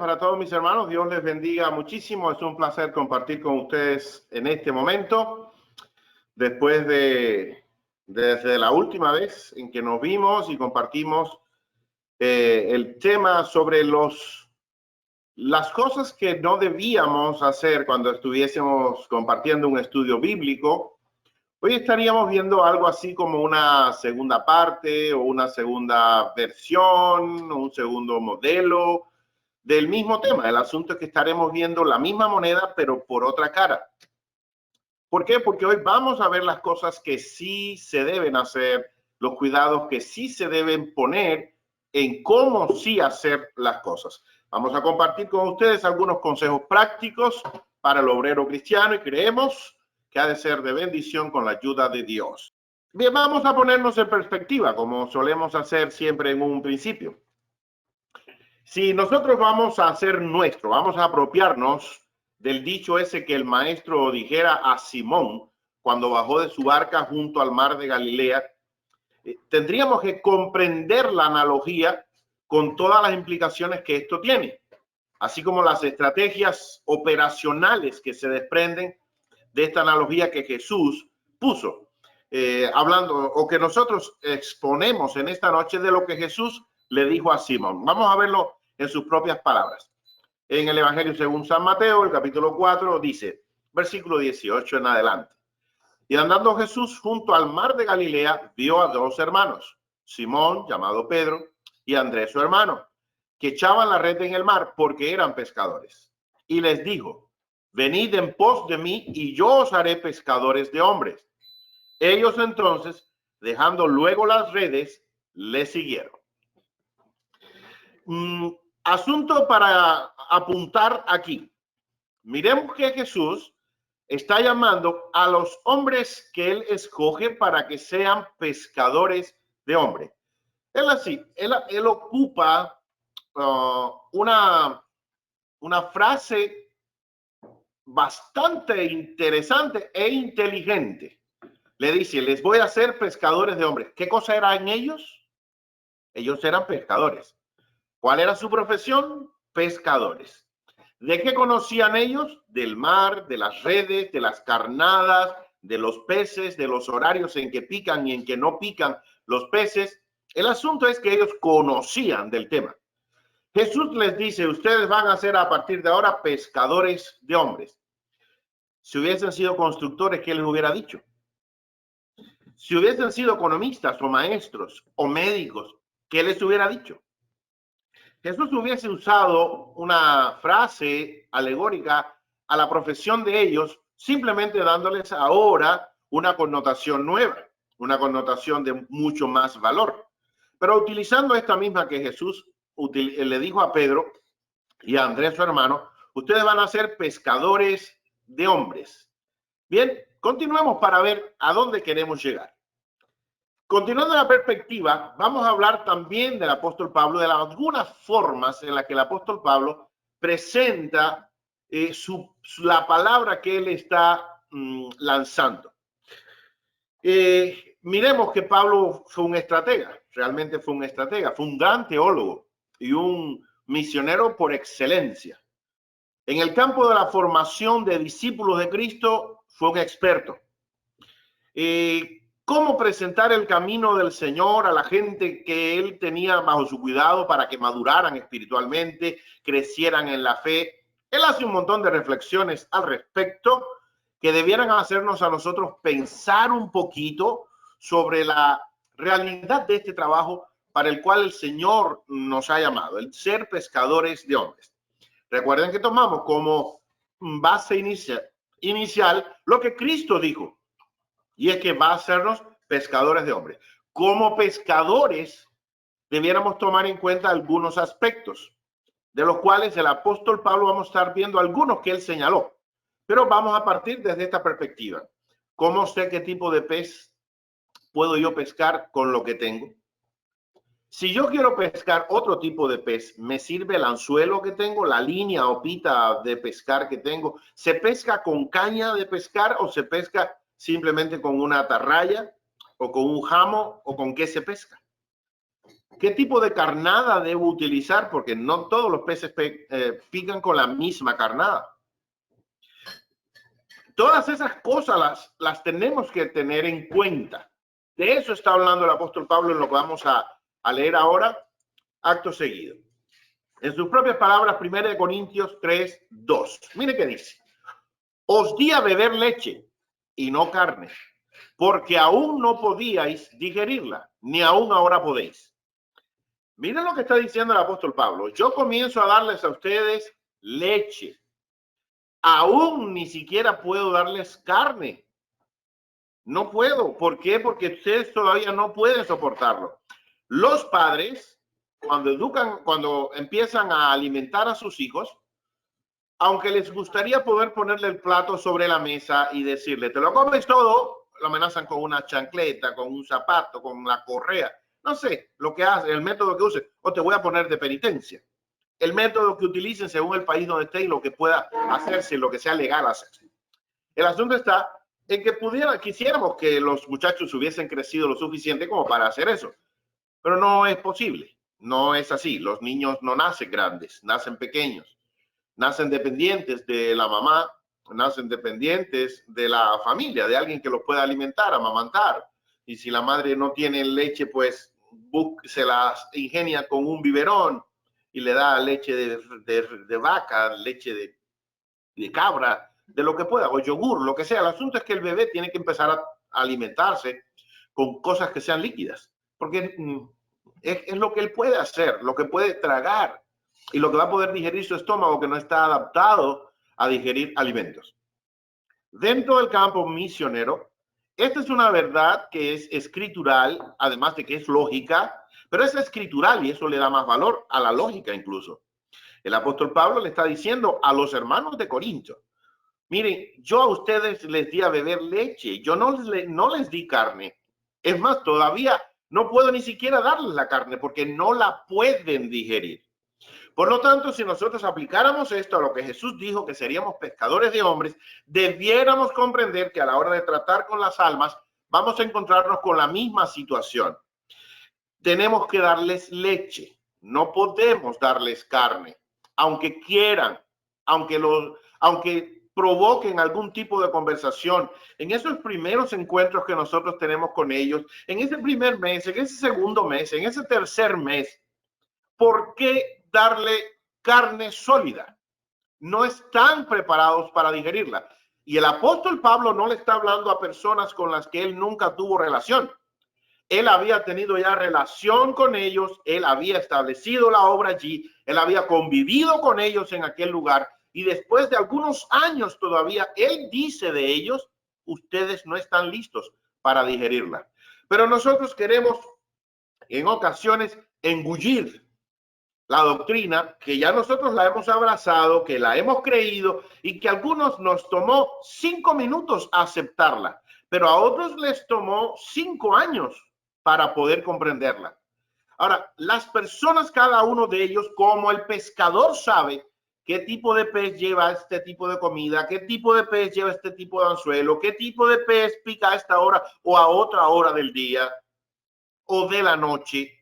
para todos mis hermanos. Dios les bendiga muchísimo. Es un placer compartir con ustedes en este momento. Desde la última vez en que nos vimos y compartimos el tema sobre las cosas que no debíamos hacer cuando estuviésemos compartiendo un estudio bíblico. Hoy estaríamos viendo algo así como una segunda parte o una segunda versión, un segundo modelo del mismo tema. El asunto es que estaremos viendo la misma moneda, pero por otra cara. ¿Por qué? Porque hoy vamos a ver las cosas que sí se deben hacer, los cuidados que sí se deben poner en cómo sí hacer las cosas. Vamos a compartir con ustedes algunos consejos prácticos para el obrero cristiano y creemos que ha de ser de bendición con la ayuda de Dios. Bien, vamos a ponernos en perspectiva, como solemos hacer siempre en un principio. Si nosotros vamos a hacer nuestro, vamos a apropiarnos del dicho ese que el maestro dijera a Simón cuando bajó de su barca junto al mar de Galilea, tendríamos que comprender la analogía con todas las implicaciones que esto tiene, así como las estrategias operacionales que se desprenden de esta analogía que Jesús puso, hablando o que nosotros exponemos en esta noche de lo que Jesús le dijo a Simón. Vamos a verlo en sus propias palabras. En el Evangelio según San Mateo, el capítulo 4, dice, versículo 18 en adelante. Y andando Jesús junto al mar de Galilea, vio a dos hermanos, Simón, llamado Pedro, y Andrés, su hermano, que echaban la red en el mar porque eran pescadores. Y les dijo, venid en pos de mí y yo os haré pescadores de hombres. Ellos entonces, dejando luego las redes, le siguieron. Asunto para apuntar aquí. Miremos que Jesús está llamando a los hombres que él escoge para que sean pescadores de hombres. Él ocupa una frase bastante interesante e inteligente. Le dice, les voy a hacer pescadores de hombres. ¿Qué cosa eran ellos? Ellos eran pescadores. ¿Cuál era su profesión? Pescadores. ¿De qué conocían ellos? Del mar, de las redes, de las carnadas, de los peces, de los horarios en que pican y en que no pican los peces. El asunto es que ellos conocían del tema. Jesús les dice, ustedes van a ser a partir de ahora pescadores de hombres. Si hubiesen sido constructores, ¿qué les hubiera dicho? Si hubiesen sido economistas o maestros o médicos, ¿qué les hubiera dicho? Jesús hubiese usado una frase alegórica a la profesión de ellos, simplemente dándoles ahora una connotación nueva, una connotación de mucho más valor. Pero utilizando esta misma que Jesús le dijo a Pedro y a Andrés, su hermano, ustedes van a ser pescadores de hombres. Bien, continuemos para ver a dónde queremos llegar. Continuando la perspectiva, vamos a hablar también del apóstol Pablo, de algunas formas en las que el apóstol Pablo presenta la palabra que él está lanzando. Miremos que Pablo fue un estratega, realmente fue un estratega, fue un gran teólogo y un misionero por excelencia. En el campo de la formación de discípulos de Cristo fue un experto. Cómo presentar el camino del Señor a la gente que él tenía bajo su cuidado para que maduraran espiritualmente, crecieran en la fe. Él hace un montón de reflexiones al respecto que debieran hacernos a nosotros pensar un poquito sobre la realidad de este trabajo para el cual el Señor nos ha llamado, el ser pescadores de hombres. Recuerden que tomamos como base inicial lo que Cristo dijo. Y es que va a hacernos pescadores de hombres. Como pescadores, debiéramos tomar en cuenta algunos aspectos, de los cuales el apóstol Pablo vamos a estar viendo algunos que él señaló. Pero vamos a partir desde esta perspectiva. ¿Cómo sé qué tipo de pez puedo yo pescar con lo que tengo? Si yo quiero pescar otro tipo de pez, ¿me sirve el anzuelo que tengo, la línea o pita de pescar que tengo? ¿Se pesca con caña de pescar o se pesca simplemente con una atarraya o con un jamo o con qué se pesca? ¿Qué tipo de carnada debo utilizar? Porque no todos los peces pican con la misma carnada. Todas esas cosas las tenemos que tener en cuenta. De eso está hablando el apóstol Pablo en lo que vamos a leer ahora, acto seguido. En sus propias palabras, 1 Corintios 3, 2. Mire qué dice. Os di a beber leche y no carne, porque aún no podíais digerirla, ni aún ahora podéis. Miren lo que está diciendo el apóstol Pablo. Yo comienzo a darles a ustedes leche. Aún ni siquiera puedo darles carne. No puedo. ¿Por qué? Porque ustedes todavía no pueden soportarlo. Los padres, cuando empiezan a alimentar a sus hijos, aunque les gustaría poder ponerle el plato sobre la mesa y decirle, te lo comes todo, lo amenazan con una chancleta, con un zapato, con la correa. No sé lo que hace, el método que use, o te voy a poner de penitencia. El método que utilicen según el país donde esté y lo que pueda hacerse, lo que sea legal hacerse. El asunto está en que quisiéramos que los muchachos hubiesen crecido lo suficiente como para hacer eso, pero no es posible. No es así. Los niños no nacen grandes, nacen pequeños, nacen dependientes de la mamá, nacen dependientes de la familia, de alguien que los pueda alimentar, amamantar. Y si la madre no tiene leche, pues se las ingenia con un biberón y le da leche de vaca, leche de cabra, de lo que pueda, o yogur, lo que sea. El asunto es que el bebé tiene que empezar a alimentarse con cosas que sean líquidas, porque es lo que él puede hacer, lo que puede tragar y lo que va a poder digerir su estómago, que no está adaptado a digerir alimentos. Dentro del campo misionero, esta es una verdad que es escritural, además de que es lógica, pero es escritural y eso le da más valor a la lógica incluso. El apóstol Pablo le está diciendo a los hermanos de Corinto, miren, yo a ustedes les di a beber leche, yo no les di carne. Es más, todavía no puedo ni siquiera darles la carne porque no la pueden digerir. Por lo tanto, si nosotros aplicáramos esto a lo que Jesús dijo, que seríamos pescadores de hombres, debiéramos comprender que a la hora de tratar con las almas, vamos a encontrarnos con la misma situación. Tenemos que darles leche, no podemos darles carne, aunque quieran, aunque provoquen algún tipo de conversación. En esos primeros encuentros que nosotros tenemos con ellos, en ese primer mes, en ese segundo mes, en ese tercer mes, ¿por qué darle carne sólida? No están preparados para digerirla. Y el apóstol Pablo no le está hablando a personas con las que él nunca tuvo relación. Él había tenido ya relación con ellos, él había establecido la obra allí, él había convivido con ellos en aquel lugar y después de algunos años todavía, él dice de ellos, ustedes no están listos para digerirla. Pero nosotros queremos en ocasiones engullir la doctrina, que ya nosotros la hemos abrazado, que la hemos creído y que a algunos nos tomó 5 minutos aceptarla, pero a otros les tomó 5 años para poder comprenderla. Ahora, las personas, cada uno de ellos, como el pescador sabe qué tipo de pez lleva este tipo de comida, qué tipo de pez lleva este tipo de anzuelo, qué tipo de pez pica a esta hora o a otra hora del día o de la noche.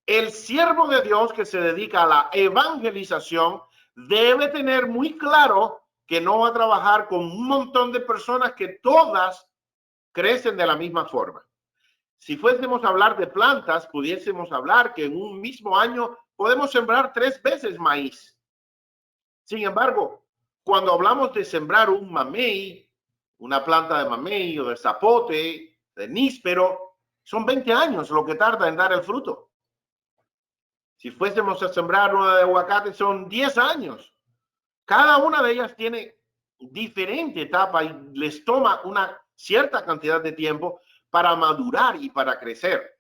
El siervo de Dios que se dedica a la evangelización debe tener muy claro que no va a trabajar con un montón de personas que todas crecen de la misma forma. Si fuésemos a hablar de plantas, pudiésemos hablar que en un mismo año podemos sembrar 3 veces maíz. Sin embargo, cuando hablamos de sembrar un mamey, una planta de mamey o de zapote, de níspero, son 20 años lo que tarda en dar el fruto. Si fuésemos a sembrar una de aguacate, son 10 años. Cada una de ellas tiene diferente etapa y les toma una cierta cantidad de tiempo para madurar y para crecer.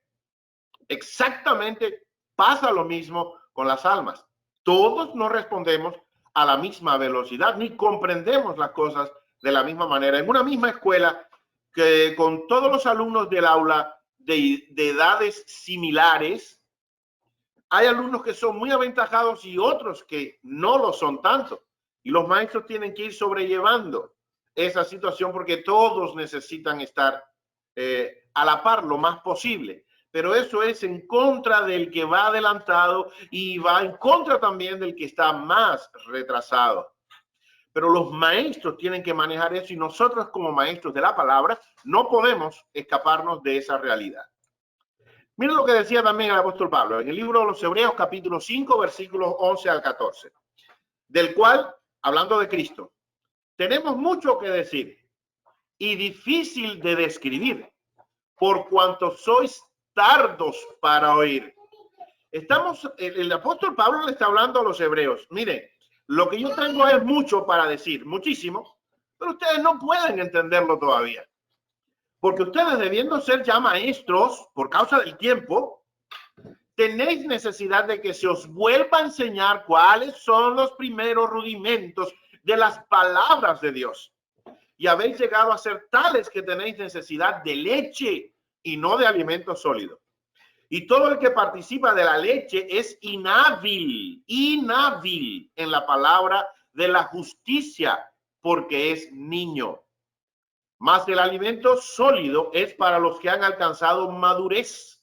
Exactamente pasa lo mismo con las almas. Todos no respondemos a la misma velocidad ni comprendemos las cosas de la misma manera. En una misma escuela, que con todos los alumnos del aula de edades similares, hay alumnos que son muy aventajados y otros que no lo son tanto. Y los maestros tienen que ir sobrellevando esa situación porque todos necesitan estar a la par lo más posible. pero eso es en contra del que va adelantado y va en contra también del que está más retrasado. Pero los maestros tienen que manejar eso y nosotros como maestros de la palabra no podemos escaparnos de esa realidad. Miren lo que decía también el apóstol Pablo en el libro de los Hebreos capítulo 5 versículos 11 al 14, del cual, hablando de Cristo, tenemos mucho que decir y difícil de describir, por cuanto sois tardos para oír. El apóstol Pablo le está hablando a los hebreos. Miren, lo que yo tengo es mucho para decir, muchísimo, pero ustedes no pueden entenderlo todavía. Porque ustedes, debiendo ser ya maestros por causa del tiempo, tenéis necesidad de que se os vuelva a enseñar cuáles son los primeros rudimentos de las palabras de Dios. Y habéis llegado a ser tales que tenéis necesidad de leche y no de alimento sólido. Y todo el que participa de la leche es inhábil en la palabra de la justicia, porque es niño. Mas el alimento sólido es para los que han alcanzado madurez,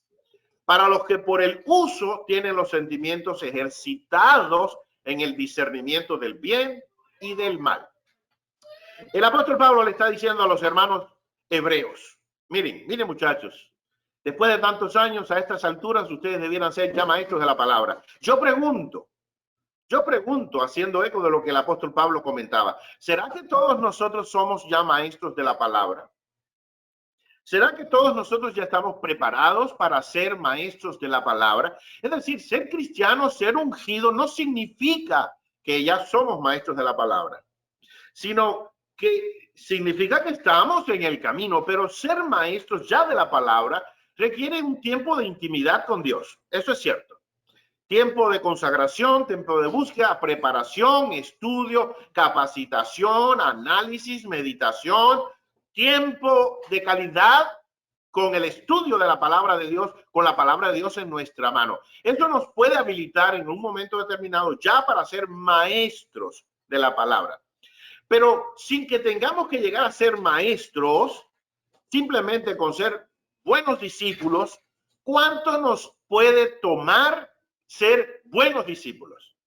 para los que por el uso tienen los sentimientos ejercitados en el discernimiento del bien y del mal. El apóstol Pablo le está diciendo a los hermanos hebreos, miren muchachos, después de tantos años, a estas alturas, ustedes debieran ser ya maestros de la palabra. Yo pregunto, haciendo eco de lo que el apóstol Pablo comentaba, ¿será que todos nosotros somos ya maestros de la palabra? ¿Será que todos nosotros ya estamos preparados para ser maestros de la palabra? Es decir, ser cristiano, ser ungido, no significa que ya somos maestros de la palabra, sino que significa que estamos en el camino, pero ser maestros ya de la palabra requiere un tiempo de intimidad con Dios. Eso es cierto. Tiempo de consagración, tiempo de búsqueda, preparación, estudio, capacitación, análisis, meditación, tiempo de calidad con el estudio de la palabra de Dios, con la palabra de Dios en nuestra mano. Esto nos puede habilitar en un momento determinado ya para ser maestros de la palabra. Pero sin que tengamos que llegar a ser maestros, simplemente con ser buenos discípulos, ¿cuánto nos puede tomar ser buenos discípulos?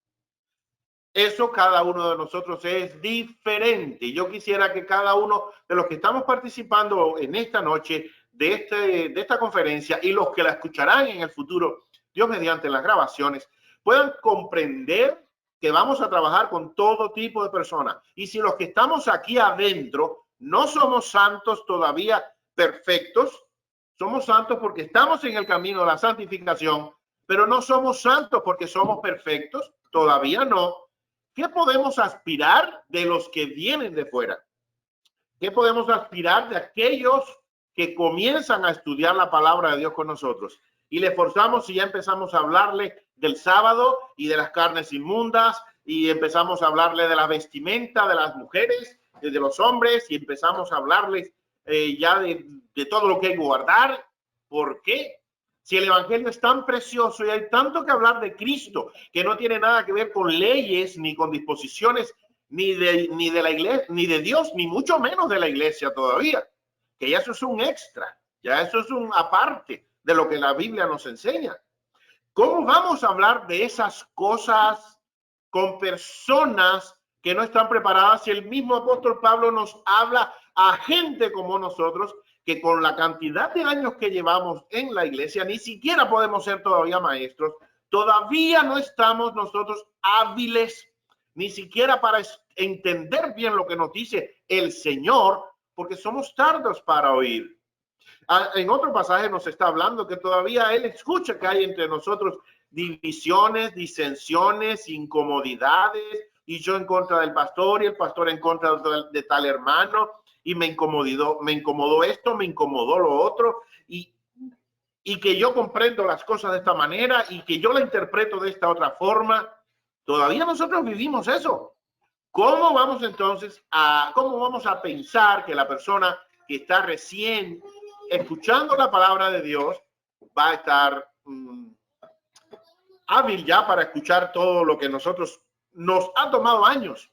Eso cada uno de nosotros es diferente. Yo quisiera que cada uno de los que estamos participando en esta noche de esta conferencia y los que la escucharán en el futuro, Dios mediante las grabaciones, puedan comprender que vamos a trabajar con todo tipo de personas. Y si los que estamos aquí adentro no somos santos todavía perfectos, somos santos porque estamos en el camino de la santificación, pero no somos santos porque somos perfectos, todavía no. ¿Qué podemos aspirar de los que vienen de fuera? ¿Qué podemos aspirar de aquellos que comienzan a estudiar la palabra de Dios con nosotros? Y le forzamos y ya empezamos a hablarle del sábado y de las carnes inmundas y empezamos a hablarle de la vestimenta de las mujeres, de los hombres y empezamos a hablarles ya de todo lo que hay que guardar. ¿Por qué? Si el evangelio es tan precioso y hay tanto que hablar de Cristo, que no tiene nada que ver con leyes ni con disposiciones ni de la iglesia, ni de Dios, ni mucho menos de la iglesia todavía, que ya eso es un extra, ya eso es un aparte de lo que la Biblia nos enseña. ¿Cómo vamos a hablar de esas cosas con personas que no están preparadas si el mismo apóstol Pablo nos habla a gente como nosotros, que con la cantidad de años que llevamos en la iglesia ni siquiera podemos ser todavía maestros, todavía no estamos nosotros hábiles ni siquiera para entender bien lo que nos dice el Señor, porque somos tardos para oír. En otro pasaje nos está hablando que todavía Él escucha que hay entre nosotros divisiones, disensiones, incomodidades, y yo en contra del pastor y el pastor en contra de tal hermano, y me incomodó esto, me incomodó lo otro, y que yo comprendo las cosas de esta manera y que yo la interpreto de esta otra forma. Todavía nosotros vivimos eso. ¿Cómo vamos entonces cómo vamos a pensar que la persona que está recién escuchando la palabra de Dios va a estar hábil ya para escuchar todo lo que nosotros nos ha tomado años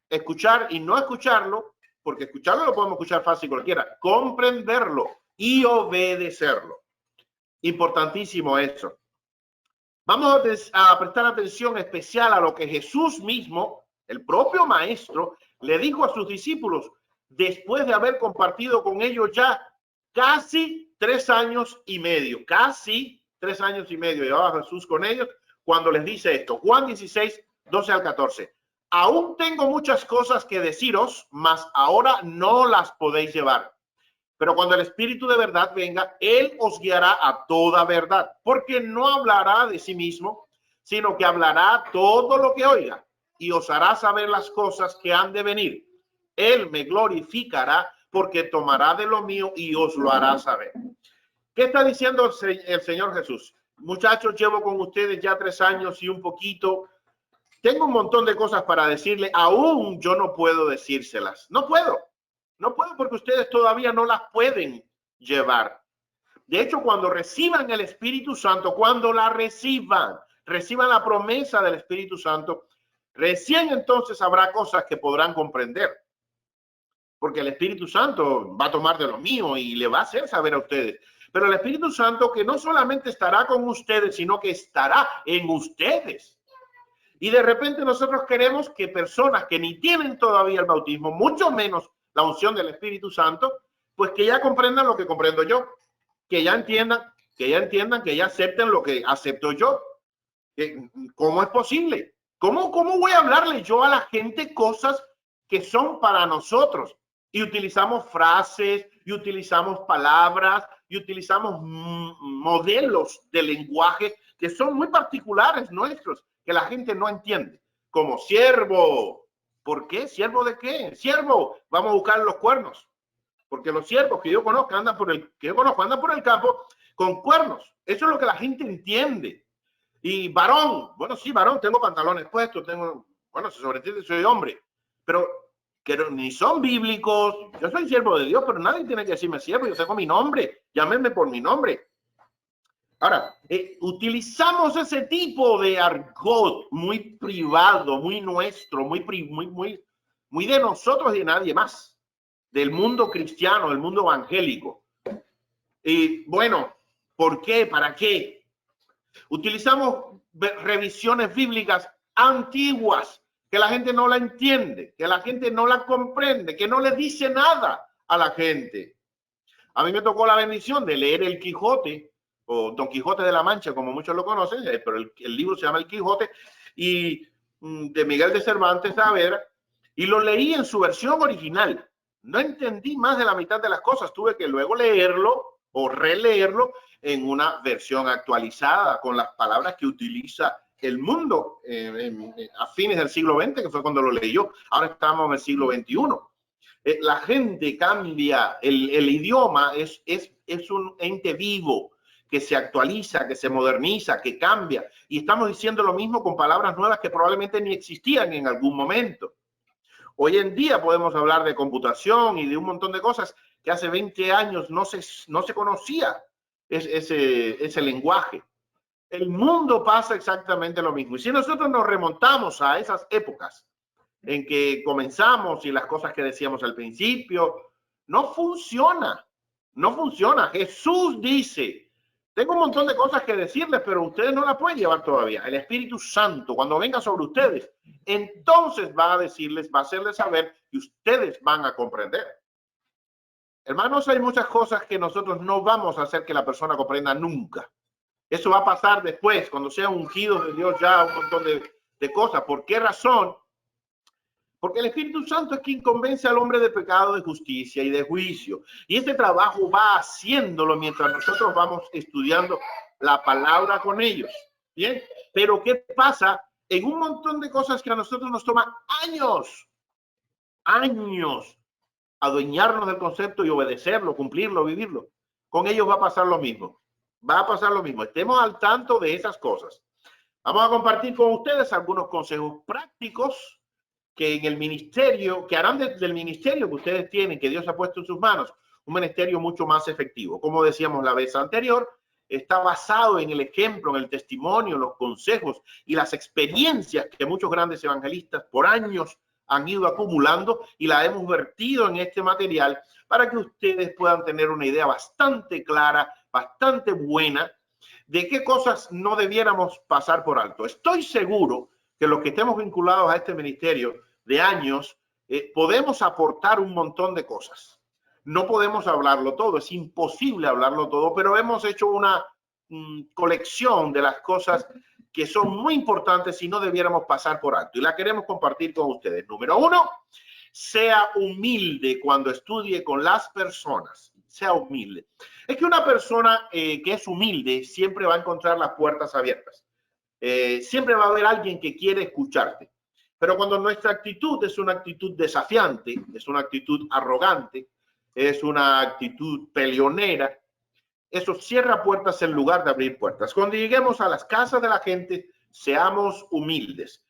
escuchar y no escucharlo? Porque escucharlo lo podemos escuchar fácil cualquiera, comprenderlo y obedecerlo. Importantísimo eso. Vamos a prestar atención especial a lo que Jesús mismo, el propio maestro, le dijo a sus discípulos después de haber compartido con ellos ya casi 3 años y medio. Casi 3 años y medio llevaba Jesús con ellos cuando les dice esto. Juan 16, 12 al 14. Aún tengo muchas cosas que deciros, mas ahora no las podéis llevar. Pero cuando el Espíritu de verdad venga, Él os guiará a toda verdad, porque no hablará de sí mismo, sino que hablará todo lo que oiga y os hará saber las cosas que han de venir. Él me glorificará porque tomará de lo mío y os lo hará saber. ¿Qué está diciendo el Señor Jesús? Muchachos, llevo con ustedes ya 3 años y un poquito. Tengo un montón de cosas para decirle. Aún yo no puedo decírselas. No puedo. No puedo porque ustedes todavía no las pueden llevar. De hecho, cuando reciban el Espíritu Santo, cuando la reciban la promesa del Espíritu Santo, recién entonces habrá cosas que podrán comprender. Porque el Espíritu Santo va a tomar de lo mío y le va a hacer saber a ustedes. Pero el Espíritu Santo que no solamente estará con ustedes, sino que estará en ustedes. Y de repente nosotros queremos que personas que ni tienen todavía el bautismo, mucho menos la unción del Espíritu Santo, pues que ya comprendan lo que comprendo yo, que ya entiendan, que ya acepten lo que acepto yo. ¿Cómo es posible? ¿Cómo voy a hablarle yo a la gente cosas que son para nosotros? Y utilizamos frases, y utilizamos palabras, y utilizamos modelos de lenguaje que son muy particulares nuestros, que la gente no entiende. Como siervo. ¿Por qué? ¿Siervo de qué? Siervo, vamos a buscar los cuernos. Porque los siervos que yo conozco andan por el campo con cuernos. Eso es lo que la gente entiende. Y varón, bueno, sí, varón, tengo pantalones puestos, bueno, se sobreentiende, soy hombre. Pero que ni son bíblicos. Yo soy siervo de Dios, pero nadie tiene que decirme siervo. Yo tengo mi nombre. Llámenme por mi nombre. Ahora, utilizamos ese tipo de argot muy privado, muy nuestro, muy de nosotros y de nadie más, del mundo cristiano, del mundo evangélico. Y bueno, ¿por qué? ¿Para qué? Utilizamos revisiones bíblicas antiguas que la gente no la entiende, que la gente no la comprende, que no le dice nada a la gente. A mí me tocó la bendición de leer el Quijote, o Don Quijote de la Mancha, como muchos lo conocen, pero el libro se llama El Quijote, y de Miguel de Cervantes Saavedra, y lo leí en su versión original. No entendí más de la mitad de las cosas, tuve que luego leerlo o releerlo en una versión actualizada con las palabras que utiliza el mundo a fines del siglo XX, que fue cuando lo leí yo. Ahora estamos en el siglo XXI. La gente cambia, el idioma es un ente vivo que se actualiza, que se moderniza, que cambia. Y estamos diciendo lo mismo con palabras nuevas que probablemente ni existían en algún momento. Hoy en día podemos hablar de computación y de un montón de cosas que hace 20 años no se conocía ese lenguaje. El mundo pasa exactamente lo mismo. Y si nosotros nos remontamos a esas épocas en que comenzamos y las cosas que decíamos al principio, no funciona. No funciona. Jesús dice, tengo un montón de cosas que decirles, pero ustedes no las pueden llevar todavía. El Espíritu Santo, cuando venga sobre ustedes, entonces va a decirles, va a hacerles saber y ustedes van a comprender. Hermanos, hay muchas cosas que nosotros no vamos a hacer que la persona comprenda nunca. Eso va a pasar después, cuando sean ungidos de Dios ya un montón de cosas. ¿Por qué razón? Porque el Espíritu Santo es quien convence al hombre de pecado, de justicia y de juicio. Y este trabajo va haciéndolo mientras nosotros vamos estudiando la palabra con ellos. Bien, pero ¿qué pasa? En un montón de cosas que a nosotros nos toma años adueñarnos del concepto y obedecerlo, cumplirlo, vivirlo. Con ellos va a pasar lo mismo. Va a pasar lo mismo. Estemos al tanto de esas cosas. Vamos a compartir con ustedes algunos consejos prácticos que en el ministerio, que harán del ministerio que ustedes tienen, que Dios ha puesto en sus manos, un ministerio mucho más efectivo. Como decíamos la vez anterior, está basado en el ejemplo, en el testimonio, en los consejos y las experiencias que muchos grandes evangelistas por años han ido acumulando y la hemos vertido en este material para que ustedes puedan tener una idea bastante clara bastante buena de qué cosas no debiéramos pasar por alto. Estoy seguro que los que estemos vinculados a este ministerio de años, podemos aportar un montón de cosas. No podemos hablarlo todo, es imposible hablarlo todo, pero hemos hecho una colección de las cosas que son muy importantes y no debiéramos pasar por alto. Y la queremos compartir con ustedes. Número 1, sea humilde cuando estudie con las personas. Sea humilde. Es que una persona que es humilde siempre va a encontrar las puertas abiertas. Siempre va a haber alguien que quiere escucharte. Pero cuando nuestra actitud es una actitud desafiante, es una actitud arrogante, es una actitud peleonera, eso cierra puertas en lugar de abrir puertas. Cuando lleguemos a las casas de la gente, seamos humildes.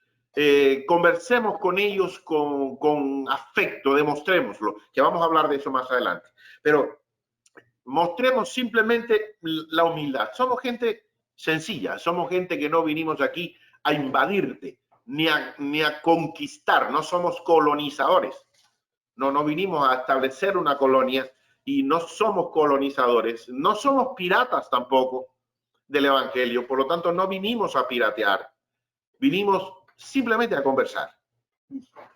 Conversemos con ellos con afecto, demostrémoslo, que vamos a hablar de eso más adelante. Pero mostremos simplemente la humildad. Somos gente sencilla, somos gente que no vinimos aquí a invadirte, ni a conquistar, no somos colonizadores. No vinimos a establecer una colonia y no somos colonizadores, no somos piratas tampoco del evangelio, por lo tanto no vinimos a piratear, vinimos simplemente a conversar.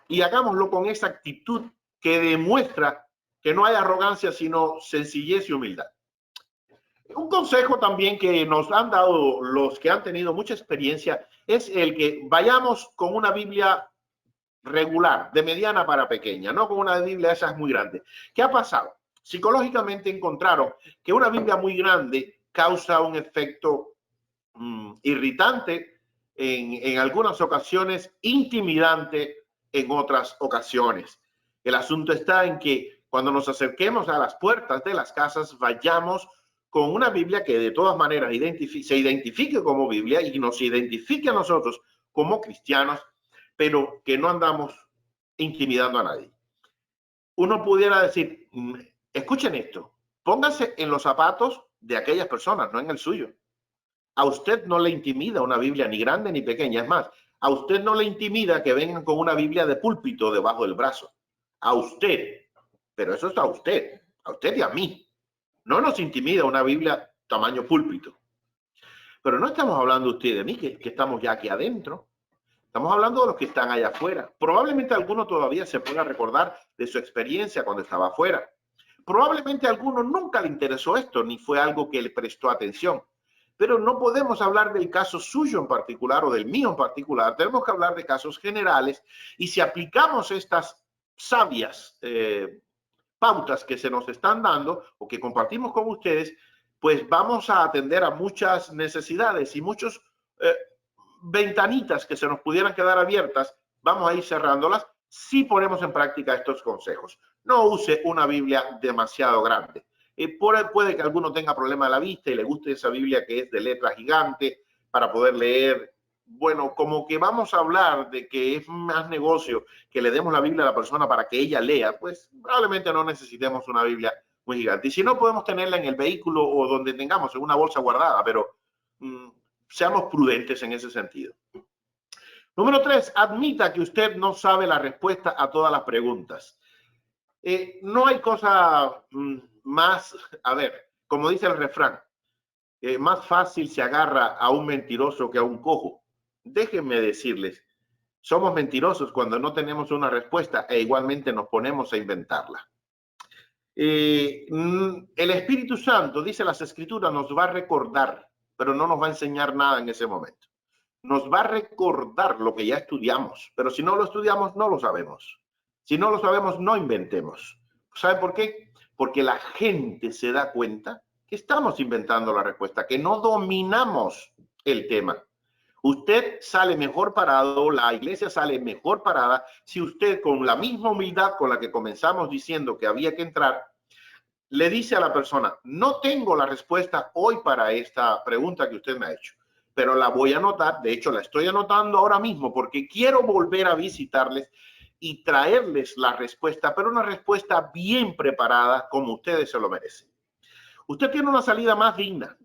Y hagámoslo con esa actitud que demuestra que no hay arrogancia, sino sencillez y humildad. Un consejo también que nos han dado los que han tenido mucha experiencia es el que vayamos con una Biblia regular, de mediana para pequeña, no con una Biblia esas muy grande. ¿Qué ha pasado? Psicológicamente encontraron que una Biblia muy grande causa un efecto irritante en algunas ocasiones, intimidante en otras ocasiones. El asunto está en que cuando nos acerquemos a las puertas de las casas, vayamos con una Biblia que de todas maneras se identifique como Biblia y nos identifique a nosotros como cristianos, pero que no andamos intimidando a nadie. Uno pudiera decir, escuchen esto, pónganse en los zapatos de aquellas personas, no en el suyo. A usted no le intimida una Biblia ni grande ni pequeña, es más, a usted no le intimida que vengan con una Biblia de púlpito debajo del brazo. A usted, pero eso es a usted y a mí. No nos intimida una Biblia tamaño púlpito. Pero no estamos hablando de usted y de mí, que estamos ya aquí adentro. Estamos hablando de los que están allá afuera. Probablemente alguno todavía se pueda recordar de su experiencia cuando estaba afuera. Probablemente a alguno nunca le interesó esto, ni fue algo que le prestó atención. Pero no podemos hablar del caso suyo en particular o del mío en particular. Tenemos que hablar de casos generales. Y si aplicamos estas sabias pautas que se nos están dando o que compartimos con ustedes, pues vamos a atender a muchas necesidades y muchos ventanitas que se nos pudieran quedar abiertas, vamos a ir cerrándolas si ponemos en práctica estos consejos. No use una Biblia demasiado grande. Puede que alguno tenga problema de la vista y le guste esa Biblia que es de letra gigante para poder leer. Bueno, como que vamos a hablar de que es más negocio que le demos la Biblia a la persona para que ella lea, pues probablemente no necesitemos una Biblia muy gigante. Y si no, podemos tenerla en el vehículo o donde tengamos, en una bolsa guardada, pero seamos prudentes en ese sentido. Número 3, admita que usted no sabe la respuesta a todas las preguntas. No hay cosa más, a ver, como dice el refrán, más fácil se agarra a un mentiroso que a un cojo. Déjenme decirles, somos mentirosos cuando no tenemos una respuesta e igualmente nos ponemos a inventarla. El Espíritu Santo, dice las Escrituras, nos va a recordar, pero no nos va a enseñar nada en ese momento. Nos va a recordar lo que ya estudiamos, pero si no lo estudiamos, no lo sabemos. Si no lo sabemos, no inventemos. ¿Sabe por qué? Porque la gente se da cuenta que estamos inventando la respuesta, que no dominamos el tema. Usted sale mejor parado, la iglesia sale mejor parada, si usted con la misma humildad con la que comenzamos diciendo que había que entrar, le dice a la persona, no tengo la respuesta hoy para esta pregunta que usted me ha hecho, pero la voy a anotar, de hecho la estoy anotando ahora mismo porque quiero volver a visitarles y traerles la respuesta, pero una respuesta bien preparada como ustedes se lo merecen. Usted tiene una salida más digna,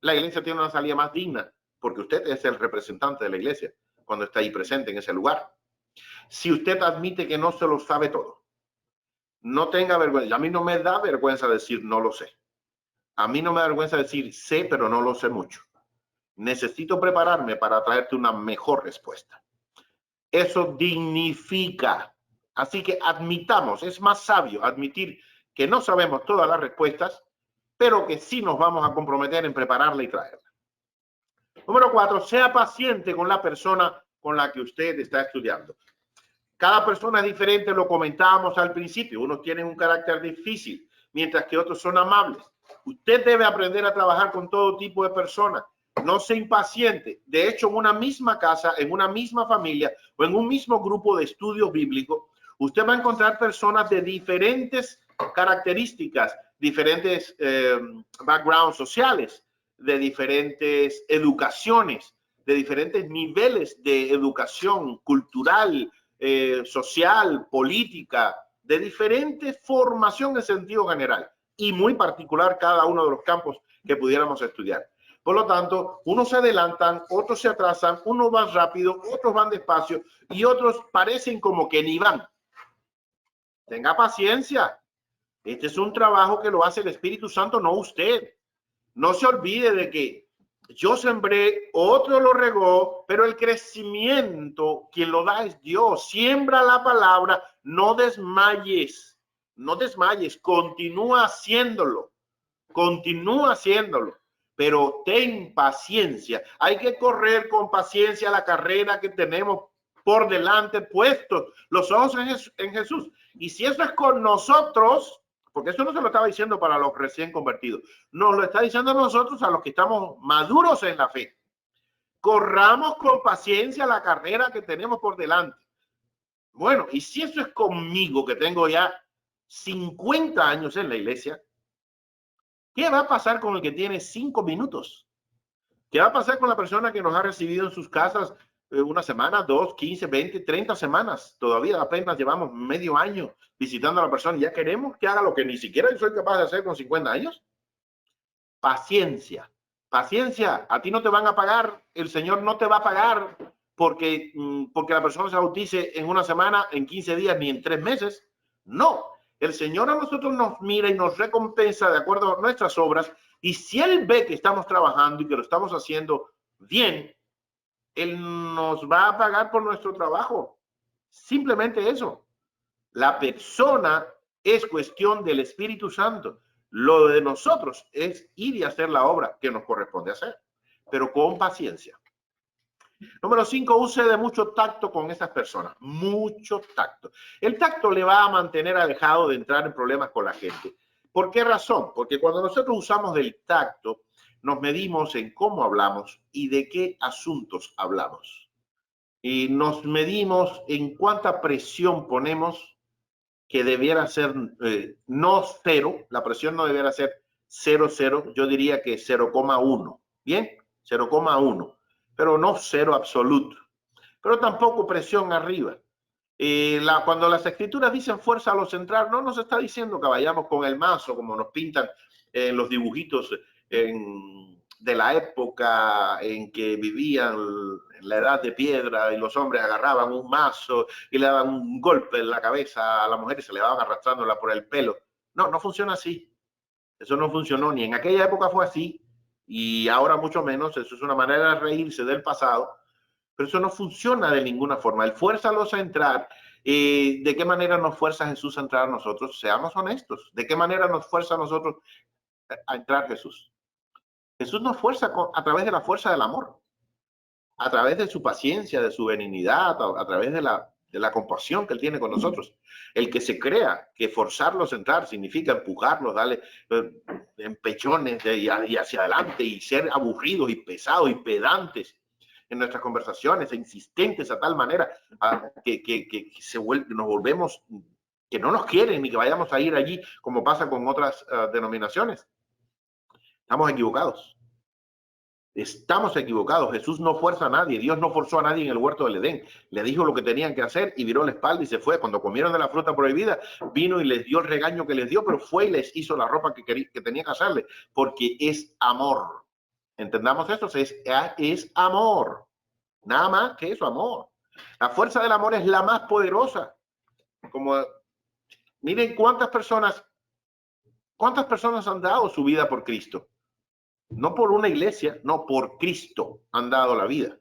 la iglesia tiene una salida más digna, porque usted es el representante de la iglesia cuando está ahí presente en ese lugar. Si usted admite que no se lo sabe todo, no tenga vergüenza. A mí no me da vergüenza decir no lo sé. A mí no me da vergüenza decir sé, pero no lo sé mucho. Necesito prepararme para traerte una mejor respuesta. Eso dignifica. Así que admitamos, es más sabio admitir que no sabemos todas las respuestas, pero que sí nos vamos a comprometer en prepararla y traerla. Número 4, sea paciente con la persona con la que usted está estudiando. Cada persona es diferente, lo comentábamos al principio. Unos tienen un carácter difícil, mientras que otros son amables. Usted debe aprender a trabajar con todo tipo de personas. No sea impaciente. De hecho, en una misma casa, en una misma familia o en un mismo grupo de estudio bíblico, usted va a encontrar personas de diferentes características, diferentes backgrounds sociales, de diferentes educaciones, de diferentes niveles de educación cultural, social, política, de diferente formación en sentido general y muy particular cada uno de los campos que pudiéramos estudiar. Por lo tanto, unos se adelantan, otros se atrasan, unos van rápido, otros van despacio y otros parecen como que ni van. Tenga paciencia. Este es un trabajo que lo hace el Espíritu Santo, no usted. No se olvide de que yo sembré, otro lo regó, pero el crecimiento, quien lo da es Dios. Siembra la palabra, no desmayes, no desmayes, continúa haciéndolo, pero ten paciencia. Hay que correr con paciencia la carrera que tenemos por delante puestos, los ojos en Jesús. Y si eso es con nosotros, porque eso no se lo estaba diciendo para los recién convertidos, nos lo está diciendo a nosotros, a los que estamos maduros en la fe. Corramos con paciencia la carrera que tenemos por delante. Bueno, y si eso es conmigo, que tengo ya 50 años en la iglesia, ¿qué va a pasar con el que tiene 5 minutos? ¿Qué va a pasar con la persona que nos ha recibido en sus casas una semana, 2, 15, 20, 30 semanas? Todavía apenas llevamos medio año visitando a la persona y ya queremos que haga lo que ni siquiera yo soy capaz de hacer con 50 años. Paciencia, paciencia. A ti no te van a pagar, el Señor no te va a pagar porque la persona se bautice en una semana, en 15 días, ni en 3 meses. No, el Señor a nosotros nos mira y nos recompensa de acuerdo a nuestras obras. Y si Él ve que estamos trabajando y que lo estamos haciendo bien, Él nos va a pagar por nuestro trabajo. Simplemente eso. La persona es cuestión del Espíritu Santo. Lo de nosotros es ir y hacer la obra que nos corresponde hacer, pero con paciencia. Número 5, use de mucho tacto con esas personas. Mucho tacto. El tacto le va a mantener alejado de entrar en problemas con la gente. ¿Por qué razón? Porque cuando nosotros usamos del tacto, nos medimos en cómo hablamos y de qué asuntos hablamos. Y nos medimos en cuánta presión ponemos, que debiera ser no 0, la presión no debiera ser 0,0, yo diría que 0,1, ¿bien? 0,1, pero no 0 absoluto, pero tampoco presión arriba. Cuando las escrituras dicen fuerza a lo central, no nos está diciendo que vayamos con el mazo, como nos pintan en los dibujitos de la época en que vivían en la edad de piedra y los hombres agarraban un mazo y le daban un golpe en la cabeza a la mujer y se le daban arrastrándola por el pelo. No, no funciona así. Eso no funcionó, ni en aquella época fue así y ahora mucho menos. Eso es una manera de reírse del pasado, pero eso no funciona de ninguna forma. El fuérzalos a entrar. ¿De qué manera nos fuerza Jesús a entrar a nosotros? Seamos honestos. ¿De qué manera nos fuerza a nosotros a entrar Jesús? Jesús nos fuerza a través de la fuerza del amor, a través de su paciencia, de su benignidad, a través de la compasión que Él tiene con nosotros. El que se crea que forzarlos a entrar significa empujarlos, darle empechones y hacia adelante y ser aburridos y pesados y pedantes en nuestras conversaciones, e insistentes a tal manera que nos volvemos, que no nos quieren ni que vayamos a ir allí, como pasa con otras denominaciones. Estamos equivocados. Estamos equivocados. Jesús no fuerza a nadie. Dios no forzó a nadie en el huerto del Edén. Le dijo lo que tenían que hacer y viró la espalda y se fue. Cuando comieron de la fruta prohibida, vino y les dio el regaño que les dio, pero fue y les hizo la ropa que tenía que hacerle, porque es amor. Entendamos esto, es amor. Nada más que eso, amor. La fuerza del amor es la más poderosa. Miren cuántas personas ¿Cuántas personas han dado su vida por Cristo? No por una iglesia, no, por Cristo han dado la vida.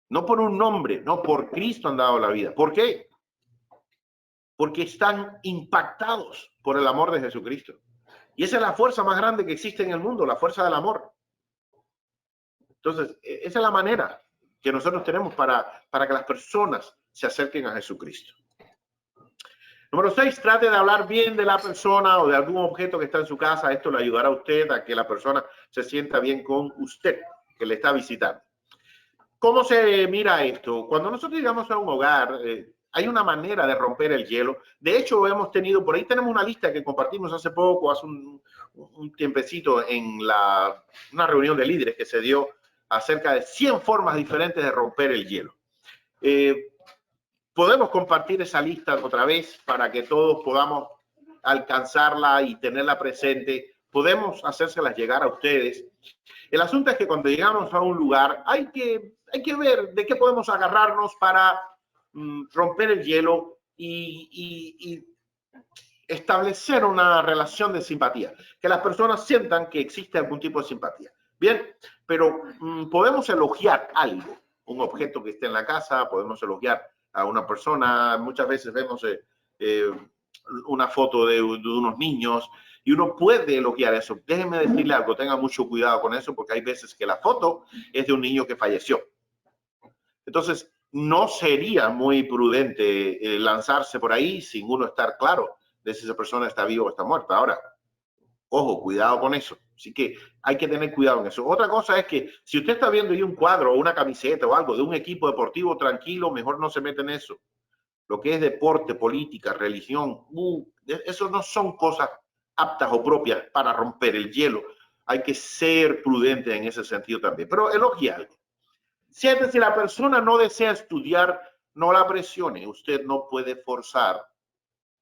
No por un nombre, no, por Cristo han dado la vida. ¿Por qué? Porque están impactados por el amor de Jesucristo. Y esa es la fuerza más grande que existe en el mundo, la fuerza del amor. Entonces, esa es la manera que nosotros tenemos para que las personas se acerquen a Jesucristo. Número 6, trate de hablar bien de la persona o de algún objeto que está en su casa. Esto le ayudará a usted a que la persona se sienta bien con usted, que le está visitando. ¿Cómo se mira esto? Cuando nosotros llegamos a un hogar, hay una manera de romper el hielo. De hecho, hemos tenido, por ahí tenemos una lista que compartimos hace poco, hace un tiempecito, en una reunión de líderes que se dio acerca de 100 formas diferentes de romper el hielo. Podemos compartir esa lista otra vez para que todos podamos alcanzarla y tenerla presente. Podemos hacérselas llegar a ustedes. El asunto es que cuando llegamos a un lugar hay que ver de qué podemos agarrarnos para romper el hielo y establecer una relación de simpatía. Que las personas sientan que existe algún tipo de simpatía. Bien, pero podemos elogiar algo, un objeto que esté en la casa, podemos elogiar a una persona. Muchas veces vemos una foto de unos niños y uno puede elogiar eso. Déjenme decirle algo, tenga mucho cuidado con eso, porque hay veces que la foto es de un niño que falleció. Entonces, no sería muy prudente lanzarse por ahí sin uno estar claro de si esa persona está viva o está muerta. Ahora, ojo, cuidado con eso. Así que hay que tener cuidado en eso. Otra cosa es que si usted está viendo ahí un cuadro o una camiseta o algo de un equipo deportivo, tranquilo, mejor no se mete en eso. Lo que es deporte, política, religión, eso no son cosas aptas o propias para romper el hielo. Hay que ser prudente en ese sentido también. Pero elogie algo. Siempre, si la persona no desea estudiar, no la presione. Usted no puede forzar.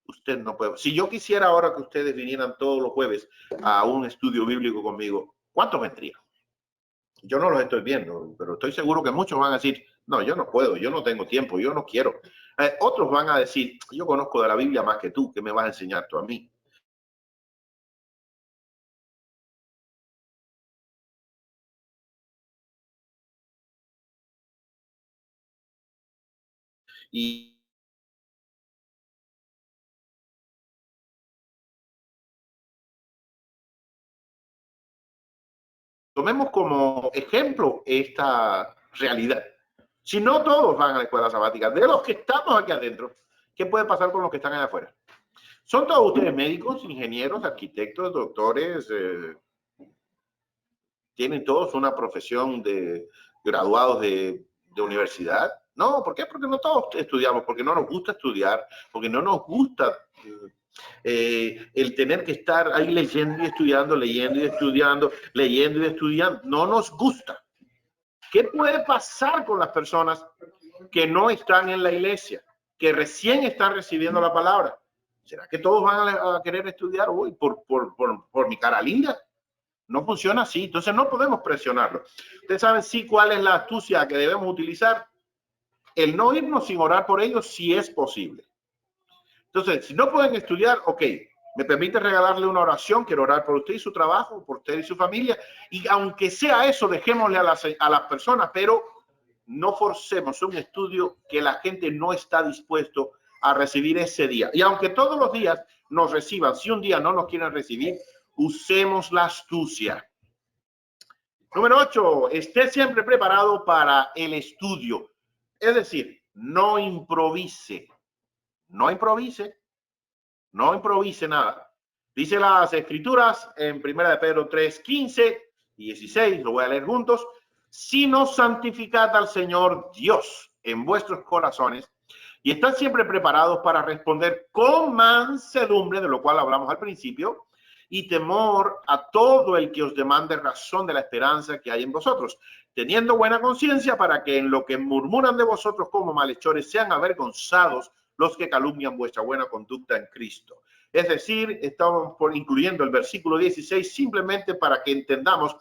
Usted no puede. Si yo quisiera ahora que ustedes vinieran todos los jueves a un estudio bíblico conmigo, ¿cuántos vendrían? Yo no los estoy viendo, pero estoy seguro que muchos van a decir, no, yo no puedo, yo no tengo tiempo, yo no quiero. Otros van a decir, yo conozco de la Biblia más que tú, ¿qué me vas a enseñar tú a mí? Y tomemos como ejemplo esta realidad. Si no todos van a la escuela sabática, de los que estamos aquí adentro, ¿qué puede pasar con los que están allá afuera? ¿Son todos ustedes médicos, ingenieros, arquitectos, doctores? ¿Tienen todos una profesión de graduados de universidad? No, ¿por qué? Porque no todos estudiamos, porque no nos gusta estudiar, porque no nos gusta el tener que estar ahí leyendo y estudiando, leyendo y estudiando, leyendo y estudiando. No nos gusta. ¿Qué puede pasar con las personas que no están en la iglesia, que recién están recibiendo la palabra? ¿Será que todos van a querer estudiar hoy por mi cara linda? No funciona así, entonces no podemos presionarlo. Ustedes saben sí cuál es la astucia que debemos utilizar. El no irnos sin orar por ellos si es posible. Entonces, si no pueden estudiar, ok, me permite regalarle una oración, quiero orar por usted y su trabajo, por usted y su familia, y aunque sea eso, dejémosle a las personas, pero no forcemos un estudio que la gente no está dispuesto a recibir ese día. Y aunque todos los días nos reciban, si un día no nos quieren recibir, usemos la astucia. Número 8, esté siempre preparado para el estudio. Es decir, no improvise. No improvise. No improvise nada. Dice las escrituras en 1 de Pedro 3, 15 y 16, lo voy a leer juntos. Sino santificad al Señor Dios en vuestros corazones y estad siempre preparados para responder con mansedumbre, de lo cual hablamos al principio, y temor a todo el que os demande razón de la esperanza que hay en vosotros, teniendo buena conciencia para que en lo que murmuran de vosotros como malhechores sean avergonzados los que calumnian vuestra buena conducta en Cristo. Es decir, estamos incluyendo el versículo 16 simplemente para que entendamos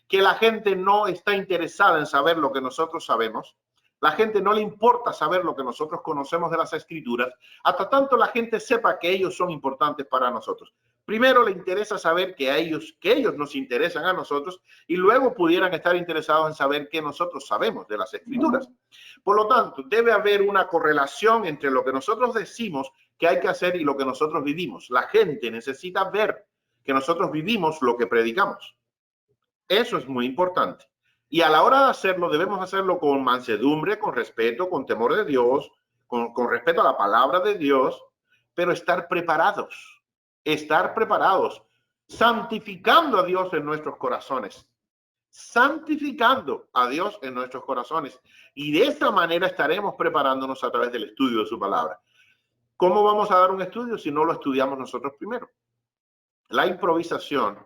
que la gente no está interesada en saber lo que nosotros sabemos. La gente no le importa saber lo que nosotros conocemos de las escrituras, hasta tanto la gente sepa que ellos son importantes para nosotros. Primero le interesa saber que ellos nos interesan a nosotros y luego pudieran estar interesados en saber qué nosotros sabemos de las Escrituras. Por lo tanto, debe haber una correlación entre lo que nosotros decimos que hay que hacer y lo que nosotros vivimos. La gente necesita ver que nosotros vivimos lo que predicamos. Eso es muy importante. Y a la hora de hacerlo, debemos hacerlo con mansedumbre, con respeto, con temor de Dios, con respeto a la palabra de Dios, pero estar preparados, santificando a Dios en nuestros corazones, santificando a Dios en nuestros corazones. Y de esta manera estaremos preparándonos a través del estudio de su palabra. ¿Cómo vamos a dar un estudio si no lo estudiamos nosotros primero? La improvisación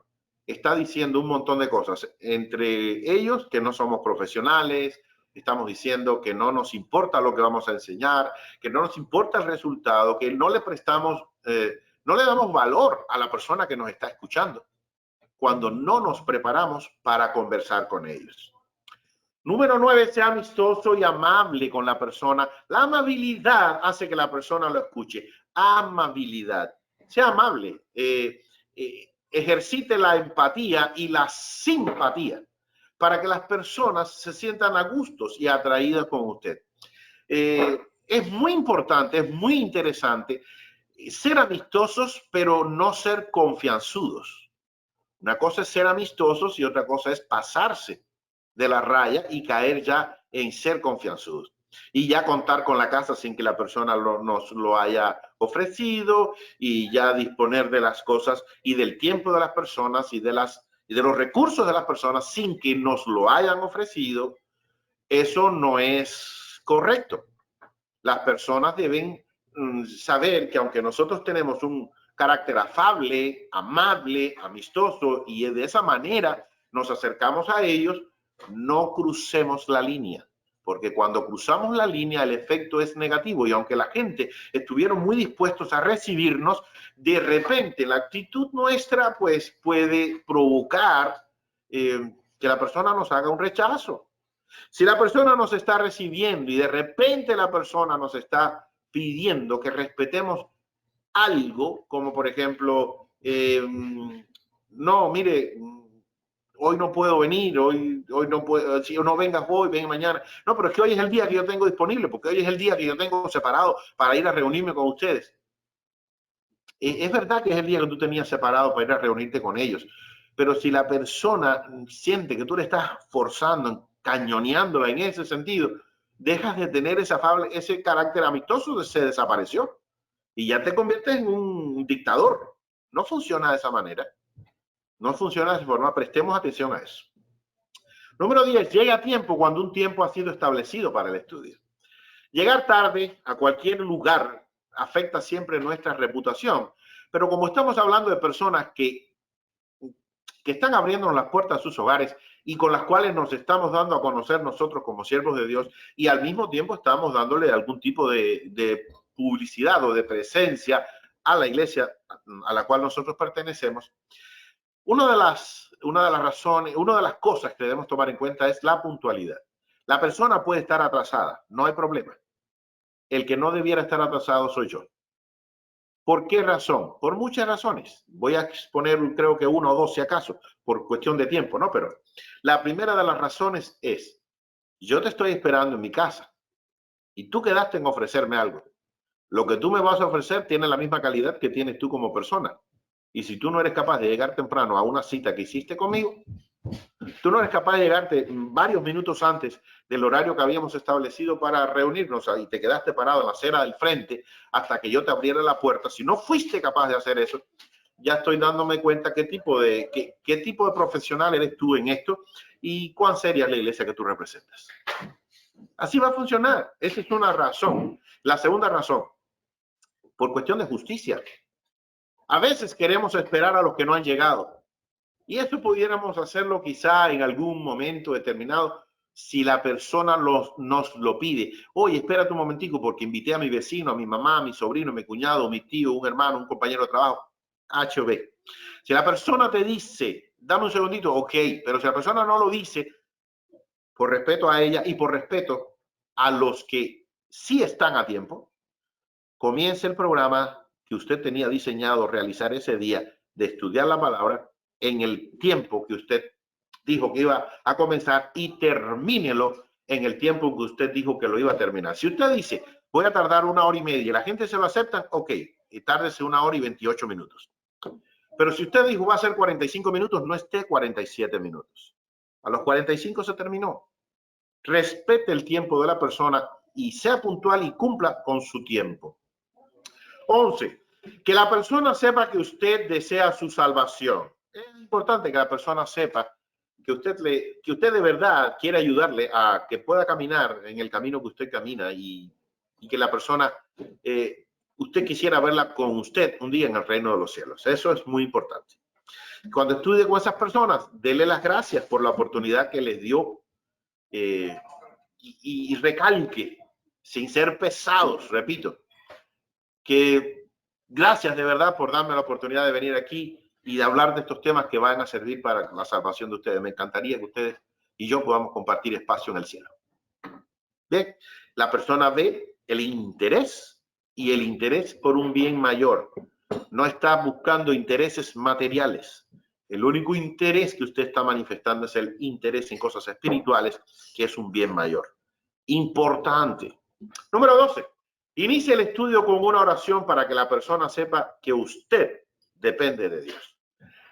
está diciendo un montón de cosas, entre ellos que no somos profesionales, estamos diciendo que no nos importa lo que vamos a enseñar, que no nos importa el resultado, que no le prestamos, no le damos valor a la persona que nos está escuchando cuando no nos preparamos para conversar con ellos. Número 9, sea amistoso y amable con la persona. La amabilidad hace que la persona lo escuche. Amabilidad. Sea amable. Ejercite la empatía y la simpatía para que las personas se sientan a gustos y atraídas con usted. Es muy importante, es muy interesante ser amistosos, pero no ser confianzudos. Una cosa es ser amistosos y otra cosa es pasarse de la raya y caer ya en ser confianzudos. Y ya contar con la casa sin que la persona nos lo haya ofrecido y ya disponer de las cosas y del tiempo de las personas y de los recursos de las personas sin que nos lo hayan ofrecido. Eso no es correcto. Las personas deben saber que aunque nosotros tenemos un carácter afable, amable, amistoso y de esa manera nos acercamos a ellos, no crucemos la línea, porque cuando cruzamos la línea el efecto es negativo y aunque la gente estuvieron muy dispuestos a recibirnos, de repente la actitud nuestra pues puede provocar que la persona nos haga un rechazo. Si la persona nos está recibiendo y de repente la persona nos está pidiendo que respetemos algo, como por ejemplo, no, mire, hoy no puedo venir, hoy no puedo, si no vengas hoy, ven mañana. No, pero es que hoy es el día que yo tengo disponible, porque hoy es el día que yo tengo separado para ir a reunirme con ustedes. Es verdad que es el día que tú tenías separado para ir a reunirte con ellos, pero si la persona siente que tú le estás forzando, cañoneándola en ese sentido, dejas de tener ese carácter amistoso, se desapareció y ya te conviertes en un dictador. No funciona de esa manera. No funciona de esa forma. Prestemos atención a eso. Número 10. Llega a tiempo cuando un tiempo ha sido establecido para el estudio. Llegar tarde a cualquier lugar afecta siempre nuestra reputación, pero como estamos hablando de personas que están abriéndonos las puertas a sus hogares y con las cuales nos estamos dando a conocer nosotros como siervos de Dios y al mismo tiempo estamos dándole algún tipo de publicidad o de presencia a la iglesia a la cual nosotros pertenecemos, una de las razones, una de las cosas que debemos tomar en cuenta es la puntualidad. La persona puede estar atrasada, no hay problema. El que no debiera estar atrasado soy yo. ¿Por qué razón? Por muchas razones. Voy a exponer, creo que una o dos si acaso, por cuestión de tiempo, ¿no? Pero la primera de las razones es, yo te estoy esperando en mi casa y tú quedaste en ofrecerme algo. Lo que tú me vas a ofrecer tiene la misma calidad que tienes tú como persona. Y si tú no eres capaz de llegar temprano a una cita que hiciste conmigo, tú no eres capaz de llegarte varios minutos antes del horario que habíamos establecido para reunirnos y te quedaste parado en la acera del frente hasta que yo te abriera la puerta. Si no fuiste capaz de hacer eso, ya estoy dándome cuenta qué tipo de profesional eres tú en esto y cuán seria es la iglesia que tú representas. Así va a funcionar. Esa es una razón. La segunda razón, por cuestión de justicia. A veces queremos esperar a los que no han llegado. Y eso pudiéramos hacerlo quizá en algún momento determinado si la persona nos lo pide. Oye, espérate un momentico porque invité a mi vecino, a mi mamá, a mi sobrino, a mi cuñado, a mi tío, un hermano, un compañero de trabajo, H o B. Si la persona te dice, dame un segundito, ok, pero si la persona no lo dice, por respeto a ella y por respeto a los que sí están a tiempo, comience el programa que usted tenía diseñado realizar ese día de estudiar la palabra en el tiempo que usted dijo que iba a comenzar y termínelo en el tiempo que usted dijo que lo iba a terminar. Si usted dice, voy a tardar 1 hora y media y la gente se lo acepta, ok, y tárdese 1 hora y 28 minutos. Pero si usted dijo va a ser 45 minutos, no esté 47 minutos. A los 45 se terminó. Respete el tiempo de la persona y sea puntual y cumpla con su tiempo. 11. Que la persona sepa que usted desea su salvación. Es importante que la persona sepa que usted de verdad quiere ayudarle a que pueda caminar en el camino que usted camina y que la persona, usted quisiera verla con usted un día en el reino de los cielos. Eso es muy importante. Cuando estudie con esas personas, dele las gracias por la oportunidad que les dio y recalque, sin ser pesados, repito, que gracias de verdad por darme la oportunidad de venir aquí y de hablar de estos temas que van a servir para la salvación de ustedes. Me encantaría que ustedes y yo podamos compartir espacio en el cielo. Bien, la persona ve el interés y el interés por un bien mayor. No está buscando intereses materiales. El único interés que usted está manifestando es el interés en cosas espirituales, que es un bien mayor. Importante. Número 12. Inicie el estudio con una oración para que la persona sepa que usted depende de Dios.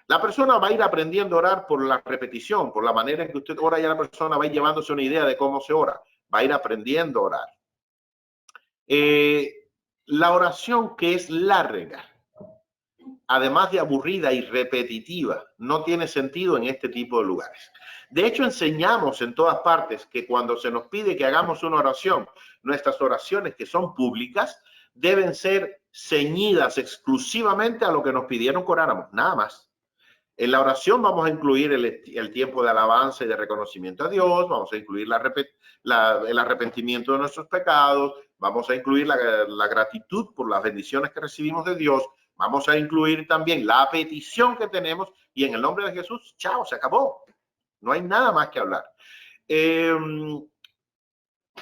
La persona va a ir aprendiendo a orar por la repetición, por la manera en que usted ora, y la persona va a ir llevándose una idea de cómo se ora. Va a ir aprendiendo a orar. La oración que es larga, además de aburrida y repetitiva, no tiene sentido en este tipo de lugares. De hecho, enseñamos en todas partes que cuando se nos pide que hagamos una oración, nuestras oraciones que son públicas deben ser ceñidas exclusivamente a lo que nos pidieron que oráramos, nada más. En la oración vamos a incluir el tiempo de alabanza y de reconocimiento a Dios, vamos a incluir el arrepentimiento de nuestros pecados, vamos a incluir la gratitud por las bendiciones que recibimos de Dios, vamos a incluir también la petición que tenemos y en el nombre de Jesús, chao, se acabó. No hay nada más que hablar.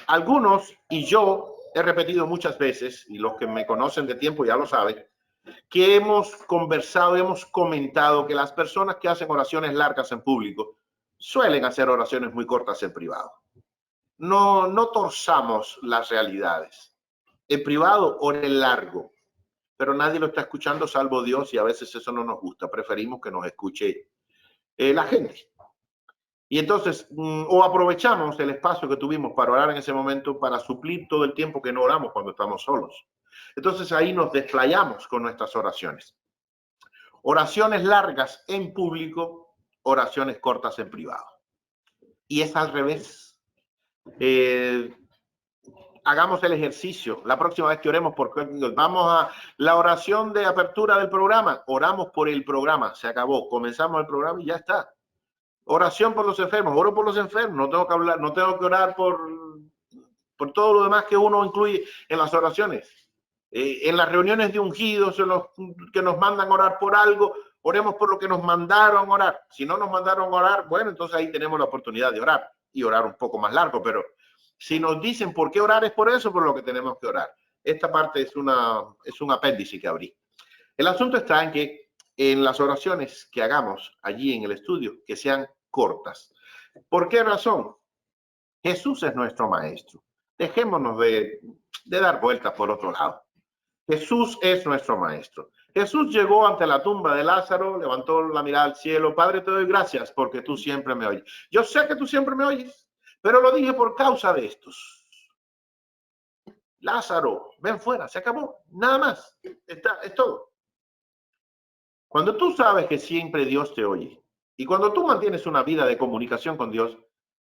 Algunos, y yo he repetido muchas veces, y los que me conocen de tiempo ya lo saben, que hemos conversado, hemos comentado que las personas que hacen oraciones largas en público suelen hacer oraciones muy cortas en privado. No torzamos las realidades. En privado, ore largo, pero nadie lo está escuchando salvo Dios y a veces eso no nos gusta. Preferimos que nos escuche la gente. Y entonces, o aprovechamos el espacio que tuvimos para orar en ese momento para suplir todo el tiempo que no oramos cuando estamos solos. Entonces ahí nos desplayamos con nuestras oraciones. Oraciones largas en público, oraciones cortas en privado. Y es al revés. Hagamos el ejercicio. La próxima vez que oremos, porque vamos a la oración de apertura del programa. Oramos por el programa. Se acabó. Comenzamos el programa y ya está. Oración por los enfermos. Oro por los enfermos. No tengo que hablar, no tengo que orar por todo lo demás que uno incluye en las oraciones. En las reuniones de ungidos, que nos mandan a orar por algo, oremos por lo que nos mandaron a orar. Si no nos mandaron a orar, bueno, entonces ahí tenemos la oportunidad de orar y orar un poco más largo, pero si nos dicen por qué orar, es por eso por lo que tenemos que orar. Esta parte es un apéndice que abrí. El asunto está en que en las oraciones que hagamos allí en el estudio, que sean cortas. ¿Por qué razón? Jesús es nuestro maestro. Dejémonos de dar vueltas por otro lado. Jesús es nuestro maestro. Jesús llegó ante la tumba de Lázaro, levantó la mirada al cielo. Padre, te doy gracias porque tú siempre me oyes. Yo sé que tú siempre me oyes, pero lo dije por causa de estos. Lázaro, ven fuera, se acabó. Nada más. Es todo. Cuando tú sabes que siempre Dios te oye y cuando tú mantienes una vida de comunicación con Dios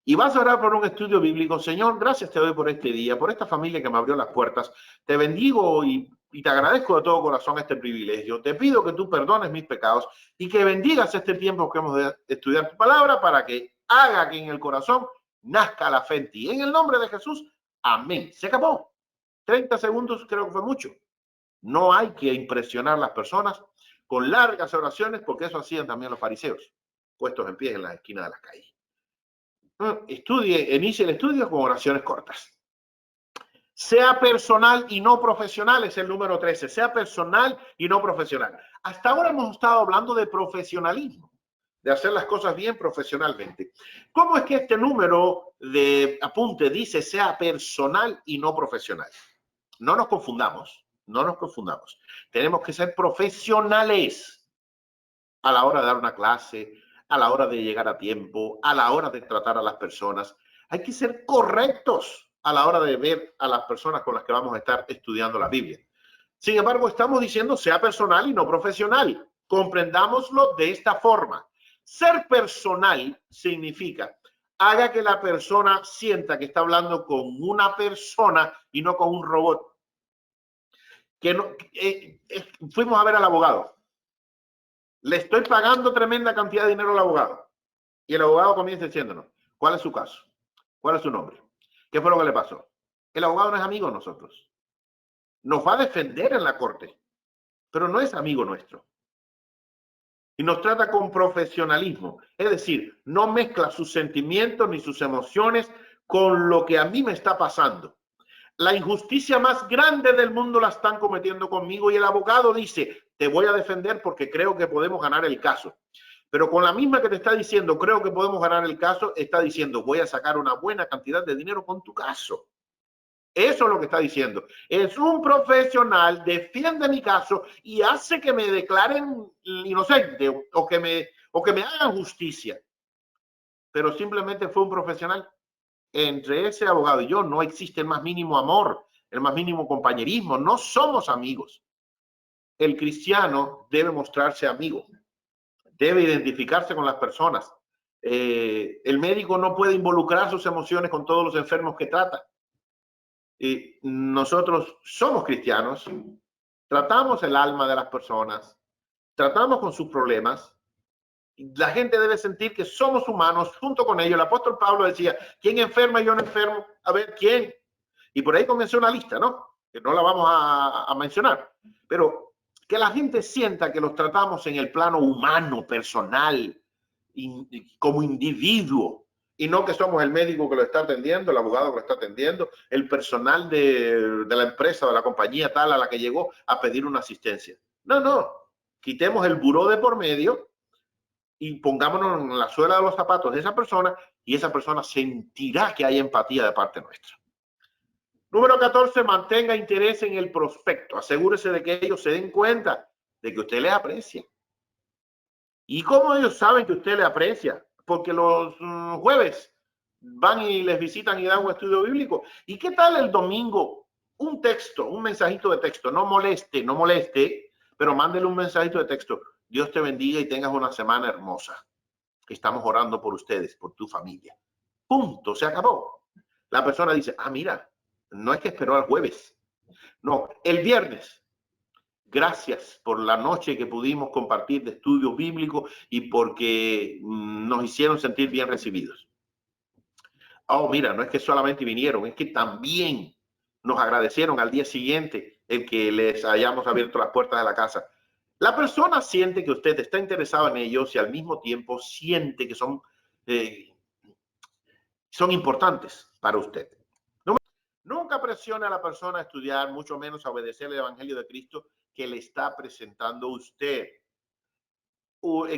y vas a orar por un estudio bíblico, Señor, gracias te doy por este día, por esta familia que me abrió las puertas. Te bendigo y te agradezco de todo corazón este privilegio. Te pido que tú perdones mis pecados y que bendigas este tiempo que hemos de estudiar tu palabra para que haga que en el corazón nazca la fe en ti. En el nombre de Jesús, amén. Se acabó. 30 segundos creo que fue mucho. No hay que impresionar a las personas con largas oraciones porque eso hacían también los fariseos, puestos en pie en las esquinas de las calles. Inicie el estudio con oraciones cortas. Sea personal y no profesional, es el número 13. Sea personal y no profesional. Hasta ahora hemos estado hablando de profesionalismo, de hacer las cosas bien profesionalmente. ¿Cómo es que este número de apunte dice sea personal y no profesional? No nos confundamos, no nos confundamos. Tenemos que ser profesionales a la hora de dar una clase, a la hora de llegar a tiempo, a la hora de tratar a las personas. Hay que ser correctos a la hora de ver a las personas con las que vamos a estar estudiando la Biblia. Sin embargo, estamos diciendo sea personal y no profesional. Comprendámoslo de esta forma. Ser personal significa haga que la persona sienta que está hablando con una persona y no con un robot. Que no, fuimos a ver al abogado. Le estoy pagando tremenda cantidad de dinero al abogado. Y el abogado comienza diciéndonos, ¿cuál es su caso? ¿Cuál es su nombre? ¿Qué fue lo que le pasó? El abogado no es amigo de nosotros. Nos va a defender en la corte, pero no es amigo nuestro. Y nos trata con profesionalismo. Es decir, no mezcla sus sentimientos ni sus emociones con lo que a mí me está pasando. La injusticia más grande del mundo la están cometiendo conmigo y el abogado dice, te voy a defender porque creo que podemos ganar el caso. Pero con la misma que te está diciendo, creo que podemos ganar el caso, está diciendo, voy a sacar una buena cantidad de dinero con tu caso. Eso es lo que está diciendo. Es un profesional, defiende mi caso y hace que me declaren inocente o que me hagan justicia. Pero simplemente fue un profesional. Entre ese abogado y yo no existe el más mínimo amor, el más mínimo compañerismo. No somos amigos. El cristiano debe mostrarse amigo. Debe identificarse con las personas. El médico no puede involucrar sus emociones con todos los enfermos que trata. Nosotros somos cristianos, tratamos el alma de las personas, tratamos con sus problemas. La gente debe sentir que somos humanos junto con ellos. El apóstol Pablo decía, ¿quién enferma y yo no enfermo? A ver, ¿quién? Y por ahí comenzó una lista, ¿no? Que no la vamos a mencionar. Pero que la gente sienta que los tratamos en el plano humano, personal, como individuo. Y no que somos el médico que lo está atendiendo, el abogado que lo está atendiendo, el personal de la empresa o de la compañía tal a la que llegó a pedir una asistencia. No, no. Quitemos el buró de por medio y pongámonos en la suela de los zapatos de esa persona y esa persona sentirá que hay empatía de parte nuestra. Número 14, mantenga interés en el prospecto. Asegúrese de que ellos se den cuenta de que usted les aprecia. ¿Y cómo ellos saben que usted les aprecia? Porque los jueves van y les visitan y dan un estudio bíblico. ¿Y qué tal el domingo? Un texto, un mensajito de texto. No moleste, pero mándele un mensajito de texto. Dios te bendiga y tengas una semana hermosa. Estamos orando por ustedes, por tu familia. Punto, se acabó. La persona dice, mira, no es que esperó al jueves. No, el viernes. Gracias por la noche que pudimos compartir de estudios bíblicos y porque nos hicieron sentir bien recibidos. Oh, mira, no es que solamente vinieron, es que también nos agradecieron al día siguiente el que les hayamos abierto las puertas de la casa. La persona siente que usted está interesado en ellos y al mismo tiempo siente que son importantes para usted. Nunca presione a la persona a estudiar, mucho menos a obedecer el Evangelio de Cristo que le está presentando usted.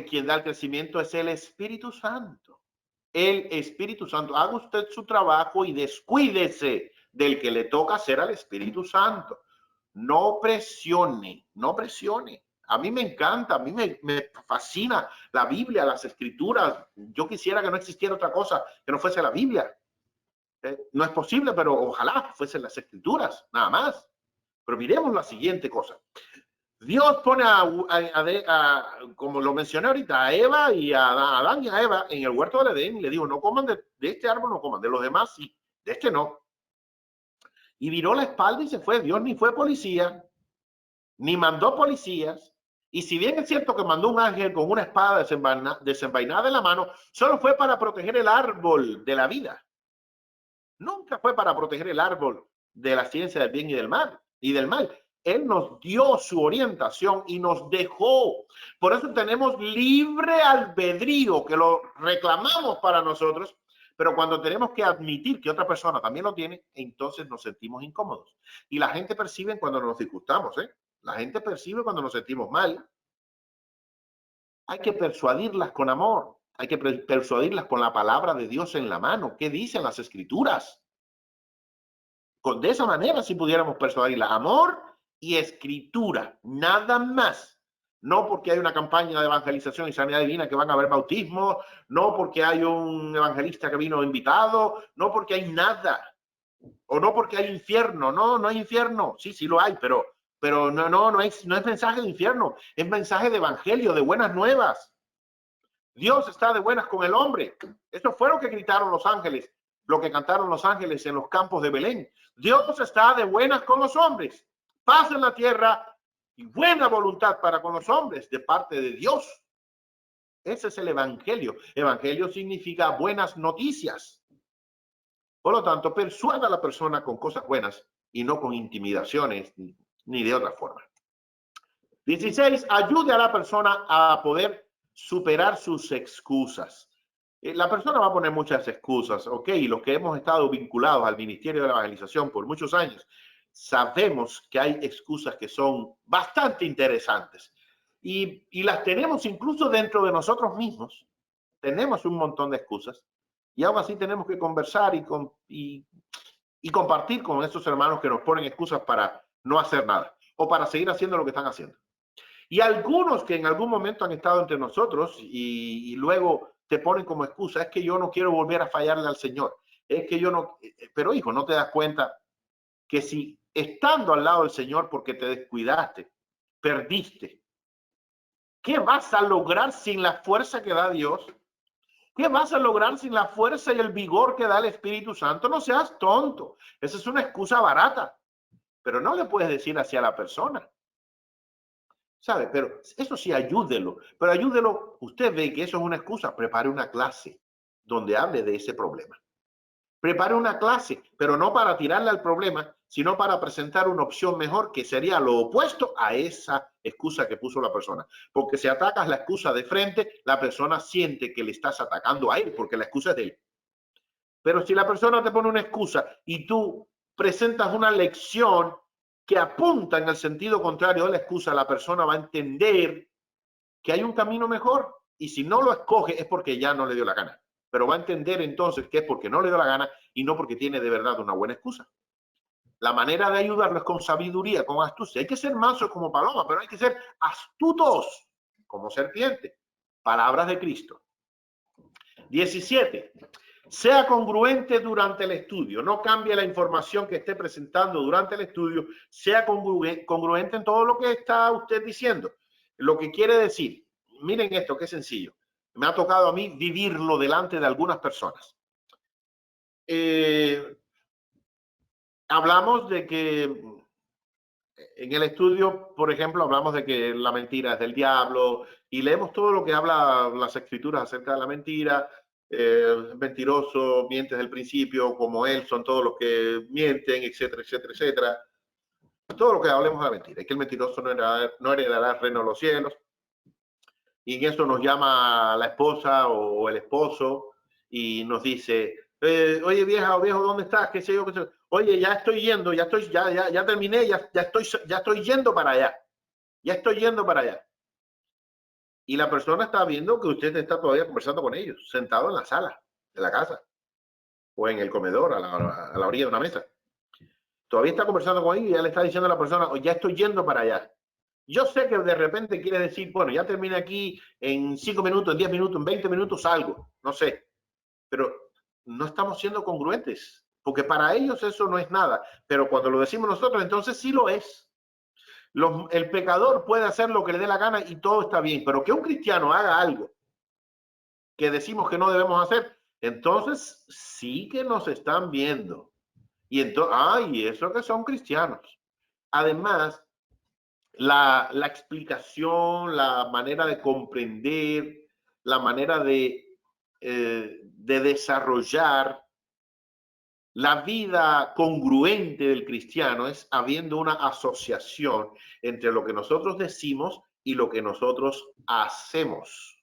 Quien da el crecimiento es el Espíritu Santo. El Espíritu Santo. Haga usted su trabajo y descuídese del que le toca hacer al Espíritu Santo. No presione, no presione. A mí me encanta, a mí me fascina la Biblia, las Escrituras. Yo quisiera que no existiera otra cosa que no fuese la Biblia. No es posible, pero ojalá fuesen las Escrituras, nada más. Pero miremos la siguiente cosa. Dios pone como lo mencioné ahorita, a Eva y a Adán y a Eva en el huerto del Edén y le dijo, no coman de este árbol, no coman, de los demás sí, de este no. Y viró la espalda y se fue. Dios ni fue policía, ni mandó policías. Y si bien es cierto que mandó un ángel con una espada desenvainada en la mano, solo fue para proteger el árbol de la vida. Nunca fue para proteger el árbol de la ciencia del bien y del mal. Él nos dio su orientación y nos dejó. Por eso tenemos libre albedrío, que lo reclamamos para nosotros, Pero cuando tenemos que admitir que otra persona también lo tiene, entonces nos sentimos incómodos. Y la gente percibe cuando nos disgustamos, ¿eh? La gente percibe cuando nos sentimos mal. Hay que persuadirlas con amor. Hay que persuadirlas con la palabra de Dios en la mano. ¿Qué dicen las Escrituras? De esa manera, si pudiéramos persuadirlas, amor y escritura, nada más. No porque hay una campaña de evangelización y sanidad divina que van a haber bautismo, no porque hay un evangelista que vino invitado, no porque hay nada, o no porque hay infierno. No, no hay infierno. Sí, sí lo hay, pero no es mensaje de infierno, es mensaje de evangelio, de buenas nuevas. Dios está de buenas con el hombre. Eso fue lo que gritaron los ángeles, lo que cantaron los ángeles en los campos de Belén. Dios está de buenas con los hombres. Paz en la tierra y buena voluntad para con los hombres de parte de Dios. Ese es el evangelio. Evangelio significa buenas noticias. Por lo tanto, persuada a la persona con cosas buenas y no con intimidaciones ni de otra forma. 16. Ayude a la persona a poder superar sus excusas. La persona va a poner muchas excusas, ¿ok? Los que hemos estado vinculados al Ministerio de la Evangelización por muchos años, sabemos que hay excusas que son bastante interesantes y las tenemos incluso dentro de nosotros mismos. Tenemos un montón de excusas y aún así tenemos que conversar y compartir con esos hermanos que nos ponen excusas para no hacer nada o para seguir haciendo lo que están haciendo. Y algunos que en algún momento han estado entre nosotros y luego te ponen como excusa, es que yo no quiero volver a fallarle al Señor. Es que yo no, pero hijo, no te das cuenta que si estando al lado del Señor porque te descuidaste, perdiste, ¿qué vas a lograr sin la fuerza que da Dios? ¿Qué vas a lograr sin la fuerza y el vigor que da el Espíritu Santo? No seas tonto. Esa es una excusa barata, pero no le puedes decir hacia la persona. ¿Sabe? Pero eso sí, ayúdelo. Pero ayúdelo, usted ve que eso es una excusa, prepare una clase donde hable de ese problema. Prepare una clase, pero no para tirarle al problema, sino para presentar una opción mejor que sería lo opuesto a esa excusa que puso la persona. Porque si atacas la excusa de frente, la persona siente que le estás atacando a él, porque la excusa es de él. Pero si la persona te pone una excusa y tú presentas una lección que apunta en el sentido contrario de la excusa, la persona va a entender que hay un camino mejor y si no lo escoge es porque ya no le dio la gana. Pero va a entender entonces que es porque no le dio la gana y no porque tiene de verdad una buena excusa. La manera de ayudarlo es con sabiduría, con astucia. Hay que ser mansos como paloma, pero hay que ser astutos como serpiente. Palabras de Cristo. 17. Sea congruente durante el estudio. No cambie la información que esté presentando durante el estudio. Sea congruente en todo lo que está usted diciendo. Lo que quiere decir, miren esto, qué sencillo. Me ha tocado a mí vivirlo delante de algunas personas. Hablamos de que en el estudio, por ejemplo, hablamos de que la mentira es del diablo y leemos todo lo que habla las escrituras acerca de la mentira. Mentiroso, miente desde el principio, como él, son todos los que mienten, etcétera, etcétera, etcétera. Todo lo que hablemos de la mentira. Es que el mentiroso no heredará el reino de los cielos. Y en eso nos llama la esposa o el esposo y nos dice, oye vieja o viejo, ¿dónde estás? ¿Qué sé yo? Oye, ya estoy yendo, ya terminé, ya estoy yendo para allá. Ya estoy yendo para allá. Y la persona está viendo que usted está todavía conversando con ellos, sentado en la sala de la casa o en el comedor a la orilla de una mesa. Todavía está conversando con ellos y ya le está diciendo a la persona, ya estoy yendo para allá. Yo sé que de repente quiere decir, bueno, ya terminé aquí en 5 minutos, en 10 minutos, en 20 minutos salgo, no sé. Pero no estamos siendo congruentes, porque para ellos eso no es nada. Pero cuando lo decimos nosotros, entonces sí lo es. El pecador puede hacer lo que le dé la gana y todo está bien, pero que un cristiano haga algo que decimos que no debemos hacer, entonces sí que nos están viendo. Y entonces, y eso que son cristianos. Además, la explicación, la manera de comprender, la manera de desarrollar la vida congruente del cristiano es habiendo una asociación entre lo que nosotros decimos y lo que nosotros hacemos.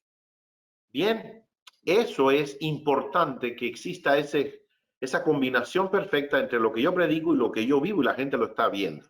Bien, Eso es importante, que exista esa combinación perfecta entre lo que yo predico y lo que yo vivo y la gente lo está viendo.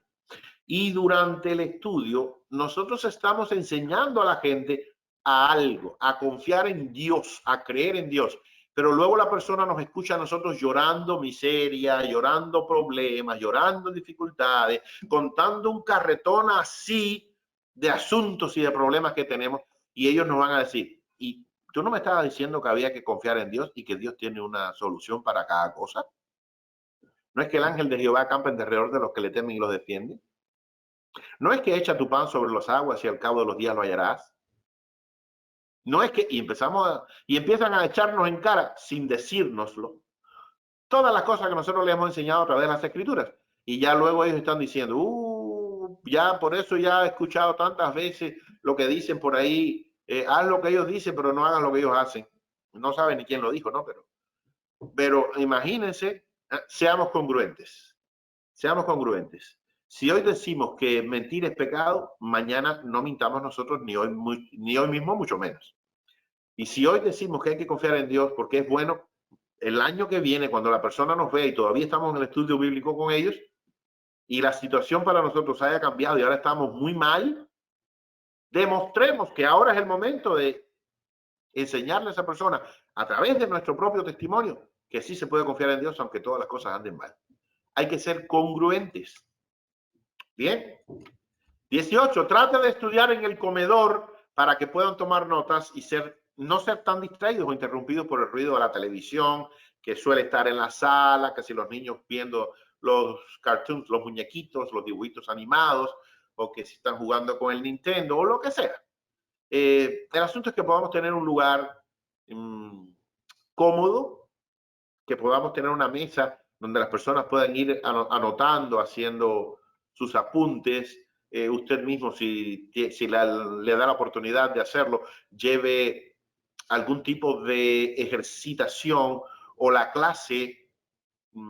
Y durante el estudio, nosotros estamos enseñando a la gente a algo, a confiar en Dios, a creer en Dios. Pero luego la persona nos escucha a nosotros llorando miseria, llorando problemas, llorando dificultades, contando un carretón así de asuntos y de problemas que tenemos. Y ellos nos van a decir, ¿y tú no me estabas diciendo que había que confiar en Dios y que Dios tiene una solución para cada cosa? ¿No es que el ángel de Jehová acampa en derredor de los que le temen y los defiende? ¿No es que echa tu pan sobre las aguas y al cabo de los días lo hallarás? No es que, y empiezan a echarnos en cara sin decírnoslo todas las cosas que nosotros les hemos enseñado a través de las escrituras. Y ya luego ellos están diciendo, ya por eso ya he escuchado tantas veces lo que dicen por ahí, haz lo que ellos dicen, pero no hagas lo que ellos hacen. No saben ni quién lo dijo, ¿no? Pero imagínense, seamos congruentes. Seamos congruentes. Si hoy decimos que mentir es pecado, mañana no mintamos nosotros, ni hoy mismo, mucho menos. Y si hoy decimos que hay que confiar en Dios porque es bueno, el año que viene, cuando la persona nos ve y todavía estamos en el estudio bíblico con ellos y la situación para nosotros haya cambiado y ahora estamos muy mal, demostremos que ahora es el momento de enseñarle a esa persona a través de nuestro propio testimonio que sí se puede confiar en Dios aunque todas las cosas anden mal. Hay que ser congruentes. Bien. 18. Trata de estudiar en el comedor para que puedan tomar notas y no ser tan distraídos o interrumpidos por el ruido de la televisión que suele estar en la sala, casi los niños viendo los cartoons, los muñequitos, los dibujitos animados, o que si están jugando con el Nintendo o lo que sea. El asunto es que podamos tener un lugar cómodo, que podamos tener una mesa donde las personas puedan ir anotando, haciendo sus apuntes. Usted mismo, si le da la oportunidad de hacerlo, lleve algún tipo de ejercitación o la clase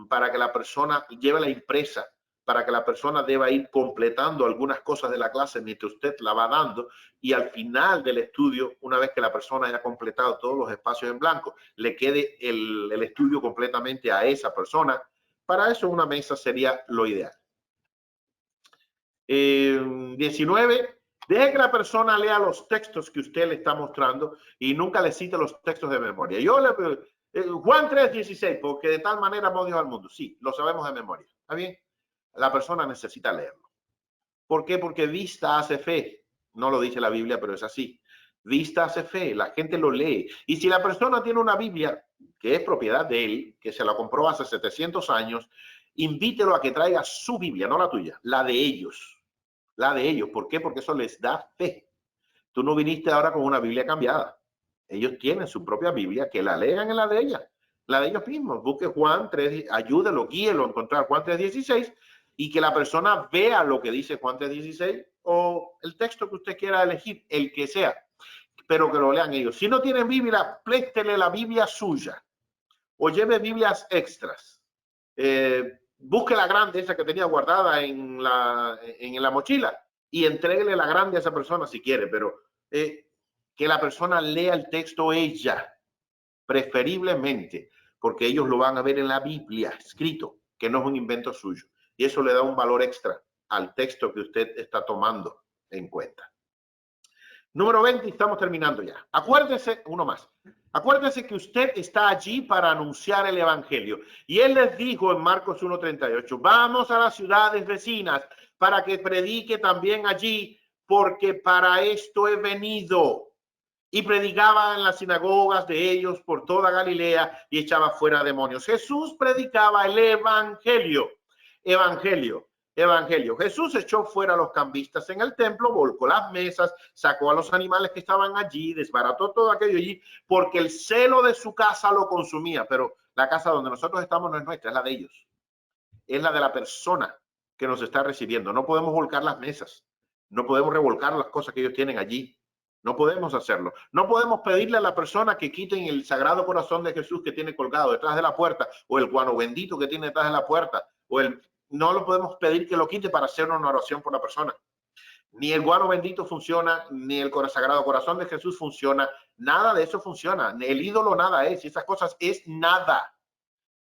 para que la persona lleve la impresa, para que la persona deba ir completando algunas cosas de la clase mientras usted la va dando, y al final del estudio, una vez que la persona haya completado todos los espacios en blanco, le quede el estudio completamente a esa persona. Para eso una mesa sería lo ideal. 19. Deje que la persona lea los textos que usted le está mostrando y nunca le cite los textos de memoria. Juan 3:16, porque de tal manera amó Dios al mundo. Sí, lo sabemos de memoria. ¿Está bien? La persona necesita leerlo. ¿Por qué? Porque vista hace fe. No lo dice la Biblia, pero es así. Vista hace fe, la gente lo lee. Y si la persona tiene una Biblia que es propiedad de él, que se la compró hace 700 años, invítelo a que traiga su Biblia, no la tuya, la de ellos. La de ellos. ¿Por qué? Porque eso les da fe. Tú no viniste ahora con una Biblia cambiada. Ellos tienen su propia Biblia, que la lean en la de ella, la de ellos mismos. Busque Juan 3, ayúdelo, guíelo a encontrar Juan 3:16 y que la persona vea lo que dice Juan 3:16 o el texto que usted quiera elegir, el que sea, pero que lo lean ellos. Si no tienen Biblia, préstele la Biblia suya o lleve Biblias extras. Busque la grande, esa que tenía guardada en la mochila, y entréguele la grande a esa persona si quiere, pero que la persona lea el texto ella, preferiblemente, porque ellos lo van a ver en la Biblia escrito, que no es un invento suyo. Y eso le da un valor extra al texto que usted está tomando en cuenta. Número 20, estamos terminando ya. Acuérdese, uno más. Acuérdese que usted está allí para anunciar el evangelio. Y él les dijo en Marcos 1:38, vamos a las ciudades vecinas para que predique también allí, porque para esto he venido. Y predicaba en las sinagogas de ellos por toda Galilea y echaba fuera demonios. Jesús predicaba el evangelio. Jesús echó fuera a los cambistas en el templo, volcó las mesas, sacó a los animales que estaban allí, desbarató todo aquello allí, porque el celo de su casa lo consumía. Pero la casa donde nosotros estamos no es nuestra, es la de ellos. Es la de la persona que nos está recibiendo. No podemos volcar las mesas, no podemos revolcar las cosas que ellos tienen allí. No podemos hacerlo. No podemos pedirle a la persona que quiten el Sagrado Corazón de Jesús que tiene colgado detrás de la puerta, o el guano bendito que tiene detrás de la puerta, no lo podemos pedir que lo quite para hacer una oración por la persona. Ni el guano bendito funciona, ni el Sagrado Corazón de Jesús funciona. Nada de eso funciona. El ídolo nada es. Y esas cosas es nada.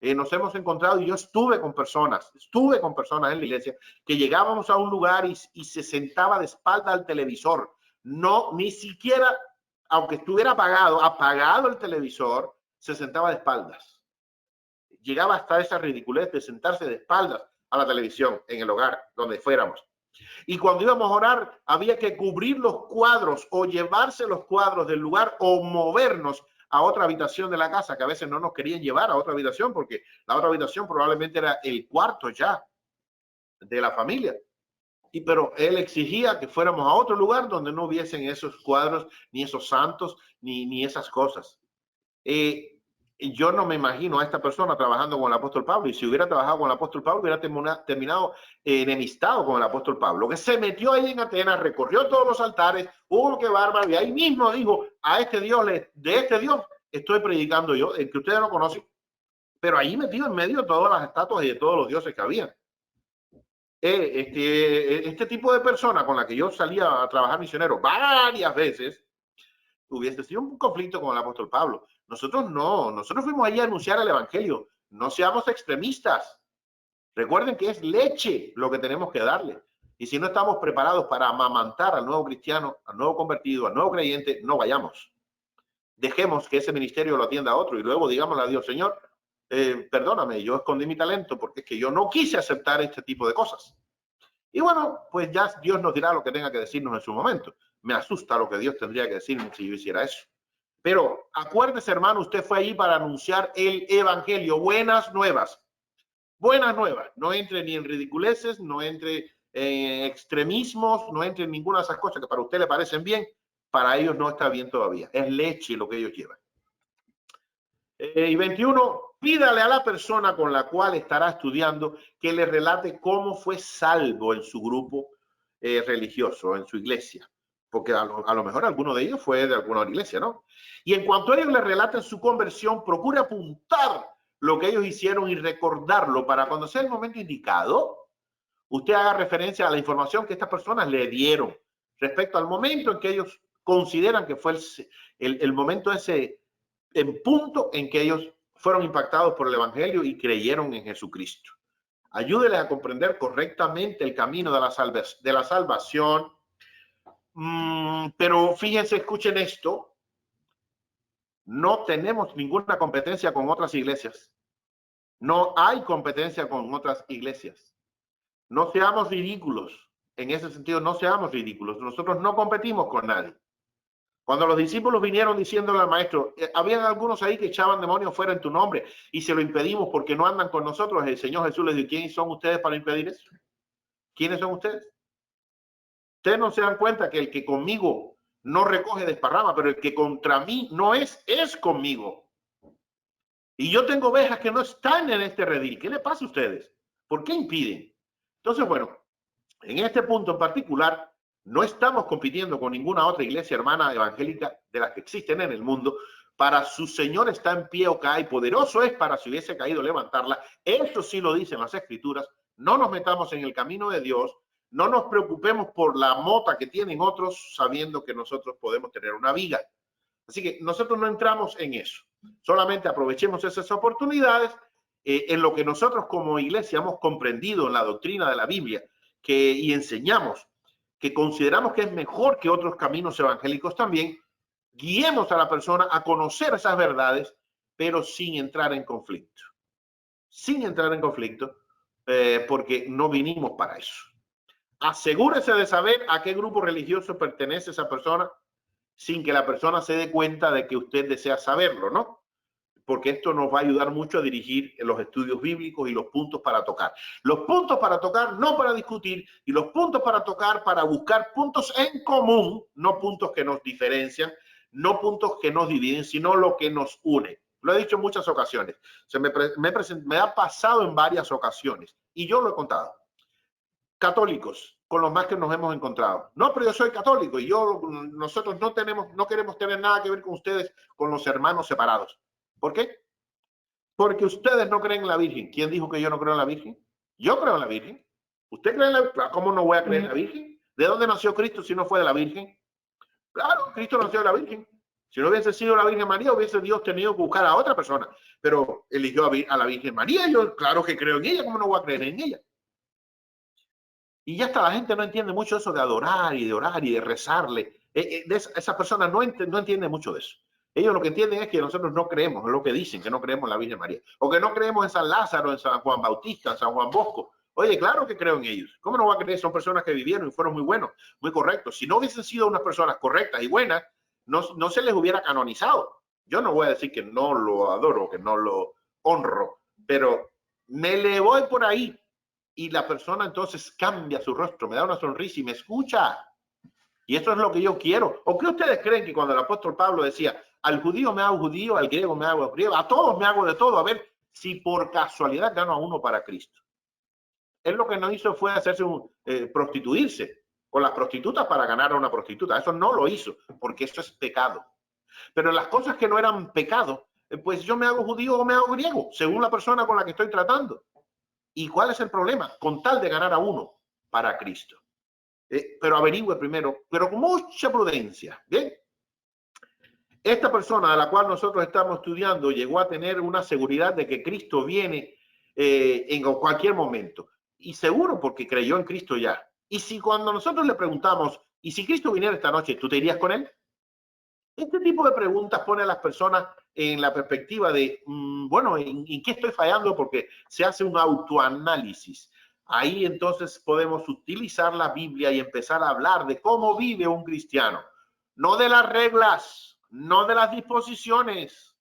Nos hemos encontrado y yo estuve con personas en la iglesia que llegábamos a un lugar y se sentaba de espalda al televisor. No, ni siquiera, aunque estuviera apagado el televisor, se sentaba de espaldas. Llegaba hasta esa ridiculez de sentarse de espaldas a la televisión en el hogar, donde fuéramos. Y cuando íbamos a orar, había que cubrir los cuadros o llevarse los cuadros del lugar o movernos a otra habitación de la casa, que a veces no nos querían llevar a otra habitación porque la otra habitación probablemente era el cuarto ya de la familia. Pero él exigía que fuéramos a otro lugar donde no hubiesen esos cuadros, ni esos santos, ni esas cosas. Yo no me imagino a esta persona trabajando con el apóstol Pablo, y si hubiera trabajado con el apóstol Pablo hubiera terminado enemistado con el apóstol Pablo, que se metió ahí en Atenas, recorrió todos los altares, qué bárbaro, y ahí mismo dijo, a este Dios, de este Dios estoy predicando yo, el que ustedes no conocen, pero ahí metido en medio de todas las estatuas y de todos los dioses que había. Este tipo de persona con la que yo salía a trabajar misionero varias veces, hubiese sido un conflicto con el apóstol Pablo. Nosotros no, nosotros fuimos allí a anunciar el evangelio. No seamos extremistas. Recuerden que es leche lo que tenemos que darle. Y si no estamos preparados para amamantar al nuevo cristiano, al nuevo convertido, al nuevo creyente, no vayamos. Dejemos que ese ministerio lo atienda a otro y luego digámosle a Dios, Señor, perdóname, yo escondí mi talento porque es que yo no quise aceptar este tipo de cosas. Y bueno, pues ya Dios nos dirá lo que tenga que decirnos en su momento. Me asusta lo que Dios tendría que decirme si yo hiciera eso. Pero acuérdese, hermano, usted fue allí para anunciar el evangelio, buenas nuevas. Buenas nuevas. No entre ni en ridiculeces, no entre en extremismos, no entre en ninguna de esas cosas que para usted le parecen bien, para ellos no está bien todavía. Es leche lo que ellos llevan. Y 21, pídale a la persona con la cual estará estudiando que le relate cómo fue salvo en su grupo religioso, en su iglesia. Porque a lo mejor alguno de ellos fue de alguna iglesia, ¿no? Y en cuanto a ellos le relaten su conversión, procure apuntar lo que ellos hicieron y recordarlo para cuando sea el momento indicado, usted haga referencia a la información que estas personas le dieron respecto al momento en que ellos consideran que fue el momento ese, en punto en que ellos fueron impactados por el evangelio y creyeron en Jesucristo. Ayúdeles a comprender correctamente el camino de la salvación. Pero fíjense, escuchen esto. No tenemos ninguna competencia con otras iglesias. No hay competencia con otras iglesias. No seamos ridículos. En ese sentido, no seamos ridículos. Nosotros no competimos con nadie. Cuando los discípulos vinieron diciéndole al maestro, habían algunos ahí que echaban demonios fuera en tu nombre y se lo impedimos porque no andan con nosotros. El Señor Jesús les dijo, ¿quiénes son ustedes para impedir eso? ¿Quiénes son ustedes? Ustedes no se dan cuenta que el que conmigo no recoge desparrama, pero el que contra mí no es conmigo. Y yo tengo ovejas que no están en este redil. ¿Qué le pasa a ustedes? ¿Por qué impiden? Entonces, bueno, en este punto en particular, no estamos compitiendo con ninguna otra iglesia hermana evangélica de las que existen en el mundo. Para su Señor está en pie o cae, poderoso es para si hubiese caído levantarla. Eso sí lo dicen las Escrituras. No nos metamos en el camino de Dios. No nos preocupemos por la mota que tienen otros, sabiendo que nosotros podemos tener una viga. Así que nosotros no entramos en eso. Solamente aprovechemos esas oportunidades en lo que nosotros como iglesia hemos comprendido en la doctrina de la Biblia y enseñamos, que consideramos que es mejor que otros caminos evangélicos también. Guiemos a la persona a conocer esas verdades, pero sin entrar en conflicto. Sin entrar en conflicto, porque no vinimos para eso. Asegúrese de saber a qué grupo religioso pertenece esa persona sin que la persona se dé cuenta de que usted desea saberlo, ¿no? Porque esto nos va a ayudar mucho a dirigir los estudios bíblicos y los puntos para tocar. Los puntos para tocar, no para discutir, y los puntos para tocar para buscar puntos en común, no puntos que nos diferencian, no puntos que nos dividen, sino lo que nos une. Lo he dicho en muchas ocasiones. Me ha pasado en varias ocasiones, y yo lo he contado. Católicos, con los más que nos hemos encontrado. No, pero yo soy católico y nosotros no queremos tener nada que ver con ustedes, con los hermanos separados. ¿Por qué? Porque ustedes no creen en la Virgen. ¿Quién dijo que yo no creo en la Virgen? Yo creo en la Virgen. ¿Usted cree en la Virgen? ¿Cómo no voy a creer en la Virgen? ¿De dónde nació Cristo si no fue de la Virgen? Claro, Cristo nació de la Virgen. Si no hubiese sido la Virgen María, hubiese Dios tenido que buscar a otra persona. Pero eligió a la Virgen María. Yo, claro que creo en ella. ¿Cómo no voy a creer en ella? Y ya hasta la gente no entiende mucho eso de adorar y de orar y de rezarle. Esas personas no entienden mucho de eso. Ellos lo que entienden es que nosotros no creemos en lo que dicen, que no creemos en la Virgen María. O que no creemos en San Lázaro, en San Juan Bautista, en San Juan Bosco. Oye, claro que creo en ellos. ¿Cómo no voy a creer? Son personas que vivieron y fueron muy buenos, muy correctos. Si no hubiesen sido unas personas correctas y buenas, no se les hubiera canonizado. Yo no voy a decir que no lo adoro, que no lo honro, pero me le voy por ahí y la persona entonces cambia su rostro, me da una sonrisa y me escucha. Y eso es lo que yo quiero. ¿O qué ustedes creen que cuando el apóstol Pablo decía, al judío me hago judío, al griego me hago griego, a todos me hago de todo, a ver si por casualidad gano a uno para Cristo? Él lo que no hizo fue hacerse prostituirse con las prostitutas para ganar a una prostituta. Eso no lo hizo, porque eso es pecado. Pero las cosas que no eran pecado, pues yo me hago judío o me hago griego, según la persona con la que estoy tratando. ¿Y cuál es el problema? Con tal de ganar a uno para Cristo. Pero averigüe primero, pero con mucha prudencia. Bien. Esta persona a la cual nosotros estamos estudiando llegó a tener una seguridad de que Cristo viene en cualquier momento. Y seguro porque creyó en Cristo ya. Y si cuando nosotros le preguntamos, ¿y si Cristo viniera esta noche, tú te irías con él? Este tipo de preguntas pone a las personas en la perspectiva de, bueno, ¿en qué estoy fallando? Porque se hace un autoanálisis. Ahí entonces podemos utilizar la Biblia y empezar a hablar de cómo vive un cristiano. No de las reglas, no de las disposiciones,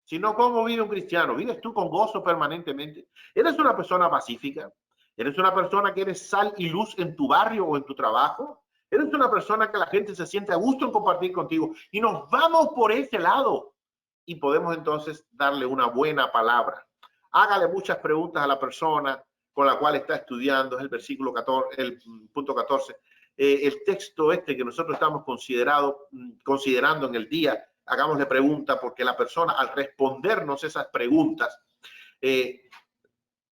sino cómo vive un cristiano. ¿Vives tú con gozo permanentemente? ¿Eres una persona pacífica? ¿Eres una persona que eres sal y luz en tu barrio o en tu trabajo? ¿Eres una persona que la gente se siente a gusto en compartir contigo? Y nos vamos por ese lado. Y podemos entonces darle una buena palabra. Hágale muchas preguntas a la persona con la cual está estudiando. Es el versículo 14, el punto 14. El texto este que nosotros estamos considerando en el día, hagámosle pregunta porque la persona al respondernos esas preguntas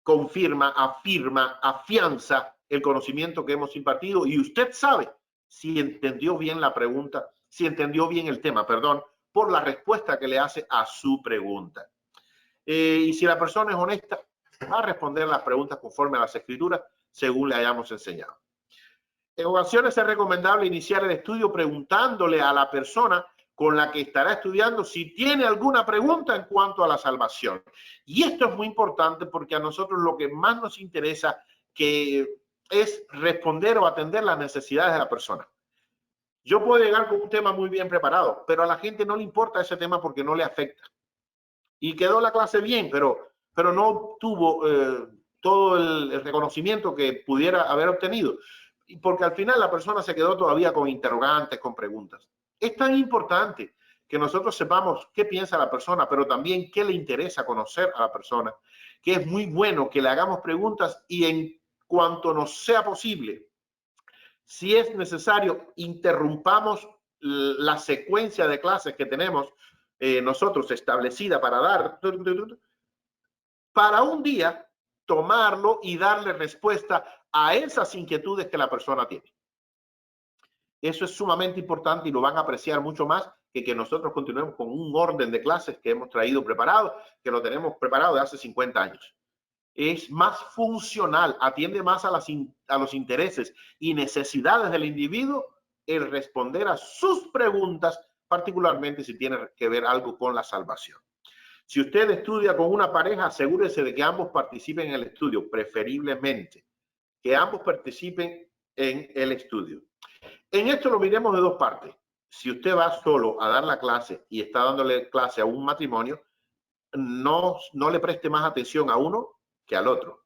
confirma, afirma, afianza el conocimiento que hemos impartido y usted sabe si entendió bien la pregunta, si entendió bien el tema, perdón, por la respuesta que le hace a su pregunta. Y si la persona es honesta, va a responder las preguntas conforme a las escrituras, según le hayamos enseñado. En ocasiones es recomendable iniciar el estudio preguntándole a la persona con la que estará estudiando si tiene alguna pregunta en cuanto a la salvación. Y esto es muy importante porque a nosotros lo que más nos interesa es responder o atender las necesidades de la persona. Yo puedo llegar con un tema muy bien preparado, pero a la gente no le importa ese tema porque no le afecta. Y quedó la clase bien, pero no tuvo todo el reconocimiento que pudiera haber obtenido. Porque al final la persona se quedó todavía con interrogantes, con preguntas. Es tan importante que nosotros sepamos qué piensa la persona, pero también qué le interesa conocer a la persona, que es muy bueno que le hagamos preguntas y en cuanto nos sea posible, si es necesario, interrumpamos la secuencia de clases que tenemos nosotros establecida para dar, para un día tomarlo y darle respuesta a esas inquietudes que la persona tiene. Eso es sumamente importante y lo van a apreciar mucho más que nosotros continuemos con un orden de clases que hemos traído preparado, que lo tenemos preparado de hace 50 años. Es más funcional, atiende más a los intereses y necesidades del individuo el responder a sus preguntas, particularmente si tiene que ver algo con la salvación. Si usted estudia con una pareja, asegúrese de que ambos participen en el estudio, preferiblemente que ambos participen en el estudio. En esto lo miremos de dos partes. Si usted va solo a dar la clase y está dándole clase a un matrimonio, no le preste más atención a uno que al otro.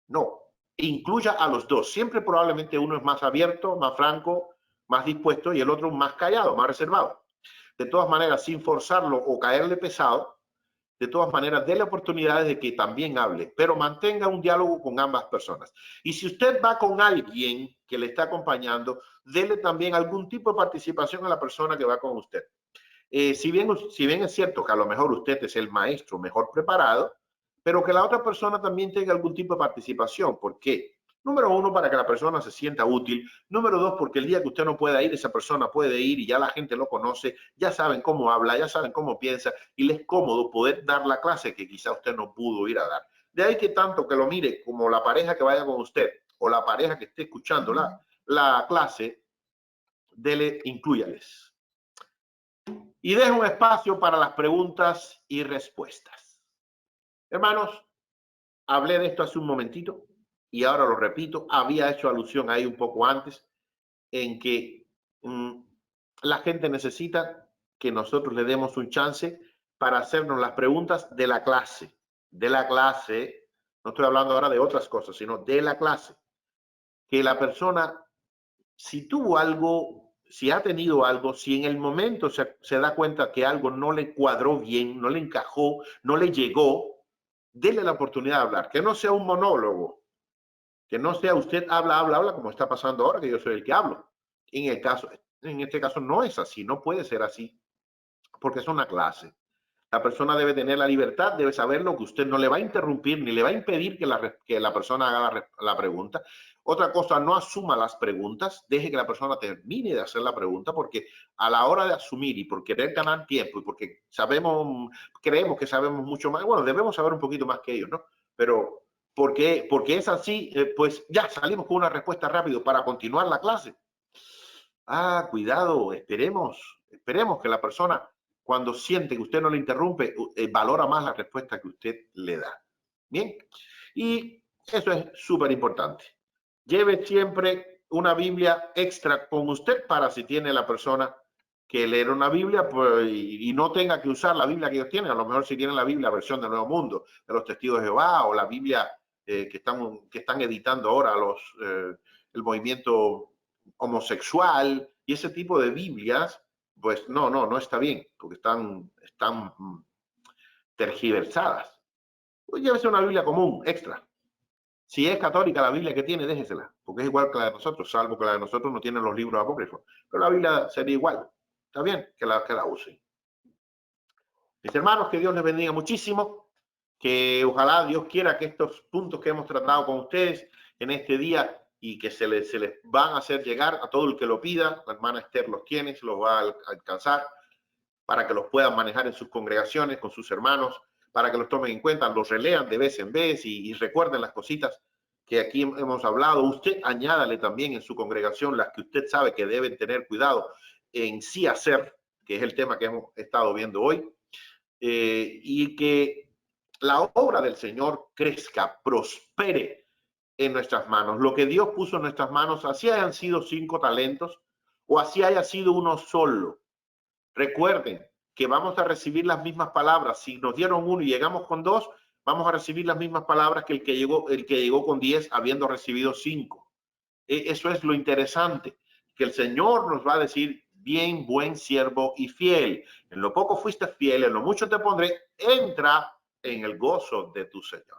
No, incluya a los dos. Siempre probablemente uno es más abierto, más franco, más dispuesto y el otro más callado, más reservado. De todas maneras, sin forzarlo o caerle pesado, de todas maneras, déle oportunidades de que también hable, pero mantenga un diálogo con ambas personas. Y si usted va con alguien que le está acompañando, déle también algún tipo de participación a la persona que va con usted. Si bien es cierto que a lo mejor usted es el maestro mejor preparado, pero que la otra persona también tenga algún tipo de participación. ¿Por qué? Número uno, para que la persona se sienta útil. Número dos, porque el día que usted no pueda ir, esa persona puede ir y ya la gente lo conoce, ya saben cómo habla, ya saben cómo piensa y les es cómodo poder dar la clase que quizá usted no pudo ir a dar. De ahí que tanto que lo mire como la pareja que vaya con usted o la pareja que esté escuchando la clase, inclúyales. Y deja un espacio para las preguntas y respuestas. Hermanos, hablé de esto hace un momentito y ahora lo repito. Había hecho alusión ahí un poco antes en que la gente necesita que nosotros le demos un chance para hacernos las preguntas de la clase. De la clase, no estoy hablando ahora de otras cosas, sino de la clase. Que la persona, si tuvo algo, si ha tenido algo, si en el momento se da cuenta que algo no le cuadró bien, no le encajó, no le llegó, déle la oportunidad de hablar. Que no sea un monólogo, que no sea usted habla, como está pasando ahora, que yo soy el que hablo. En este caso no es así, no puede ser así, porque es una clase. La persona debe tener la libertad, debe saber lo que usted no le va a interrumpir ni le va a impedir que la persona haga la pregunta. Otra cosa, no asuma las preguntas, deje que la persona termine de hacer la pregunta, porque a la hora de asumir y por querer ganar tiempo y porque creemos que sabemos mucho más, bueno, debemos saber un poquito más que ellos, ¿no? Pero porque es así, pues ya salimos con una respuesta rápido para continuar la clase. Cuidado, esperemos que la persona, cuando siente que usted no le interrumpe, valora más la respuesta que usted le da. Bien, y eso es súper importante. Lleve siempre una Biblia extra con usted para si tiene la persona que leer una Biblia pues, y no tenga que usar la Biblia que ellos tienen. A lo mejor si tienen la Biblia versión del Nuevo Mundo, de los Testigos de Jehová, o la Biblia que están editando ahora el movimiento homosexual y ese tipo de Biblias, pues no está bien, porque están tergiversadas. Pues llévese una Biblia común, extra. Si es católica la Biblia que tiene, déjesela, porque es igual que la de nosotros, salvo que la de nosotros no tiene los libros apócrifos. Pero la Biblia sería igual. Está bien que la usen. Mis hermanos, que Dios les bendiga muchísimo, que ojalá Dios quiera que estos puntos que hemos tratado con ustedes en este día y que se les van a hacer llegar a todo el que lo pida, la hermana Esther los tiene, se los va a alcanzar, para que los puedan manejar en sus congregaciones, con sus hermanos, para que los tomen en cuenta, los relean de vez en vez y recuerden las cositas que aquí hemos hablado. Usted añádale también en su congregación las que usted sabe que deben tener cuidado en sí hacer, que es el tema que hemos estado viendo hoy, y que la obra del Señor crezca, prospere en nuestras manos. Lo que Dios puso en nuestras manos, así hayan sido 5 talentos o así haya sido uno solo. Recuerden que vamos a recibir las mismas palabras. Si nos dieron 1 y llegamos con 2, vamos a recibir las mismas palabras que el que llegó con 10 habiendo recibido 5. Eso es lo interesante, que el Señor nos va a decir: bien, buen siervo y fiel. En lo poco fuiste fiel, en lo mucho te pondré. Entra en el gozo de tu Señor.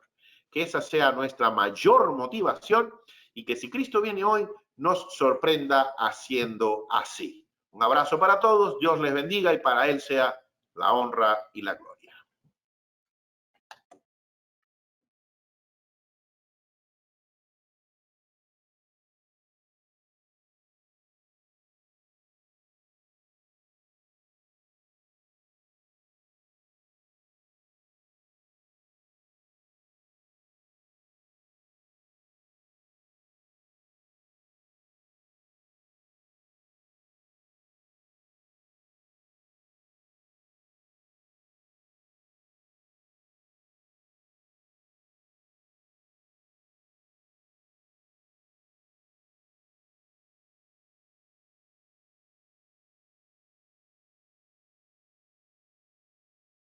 Que esa sea nuestra mayor motivación y que si Cristo viene hoy, nos sorprenda haciendo así. Un abrazo para todos, Dios les bendiga y para Él sea la honra y la gloria.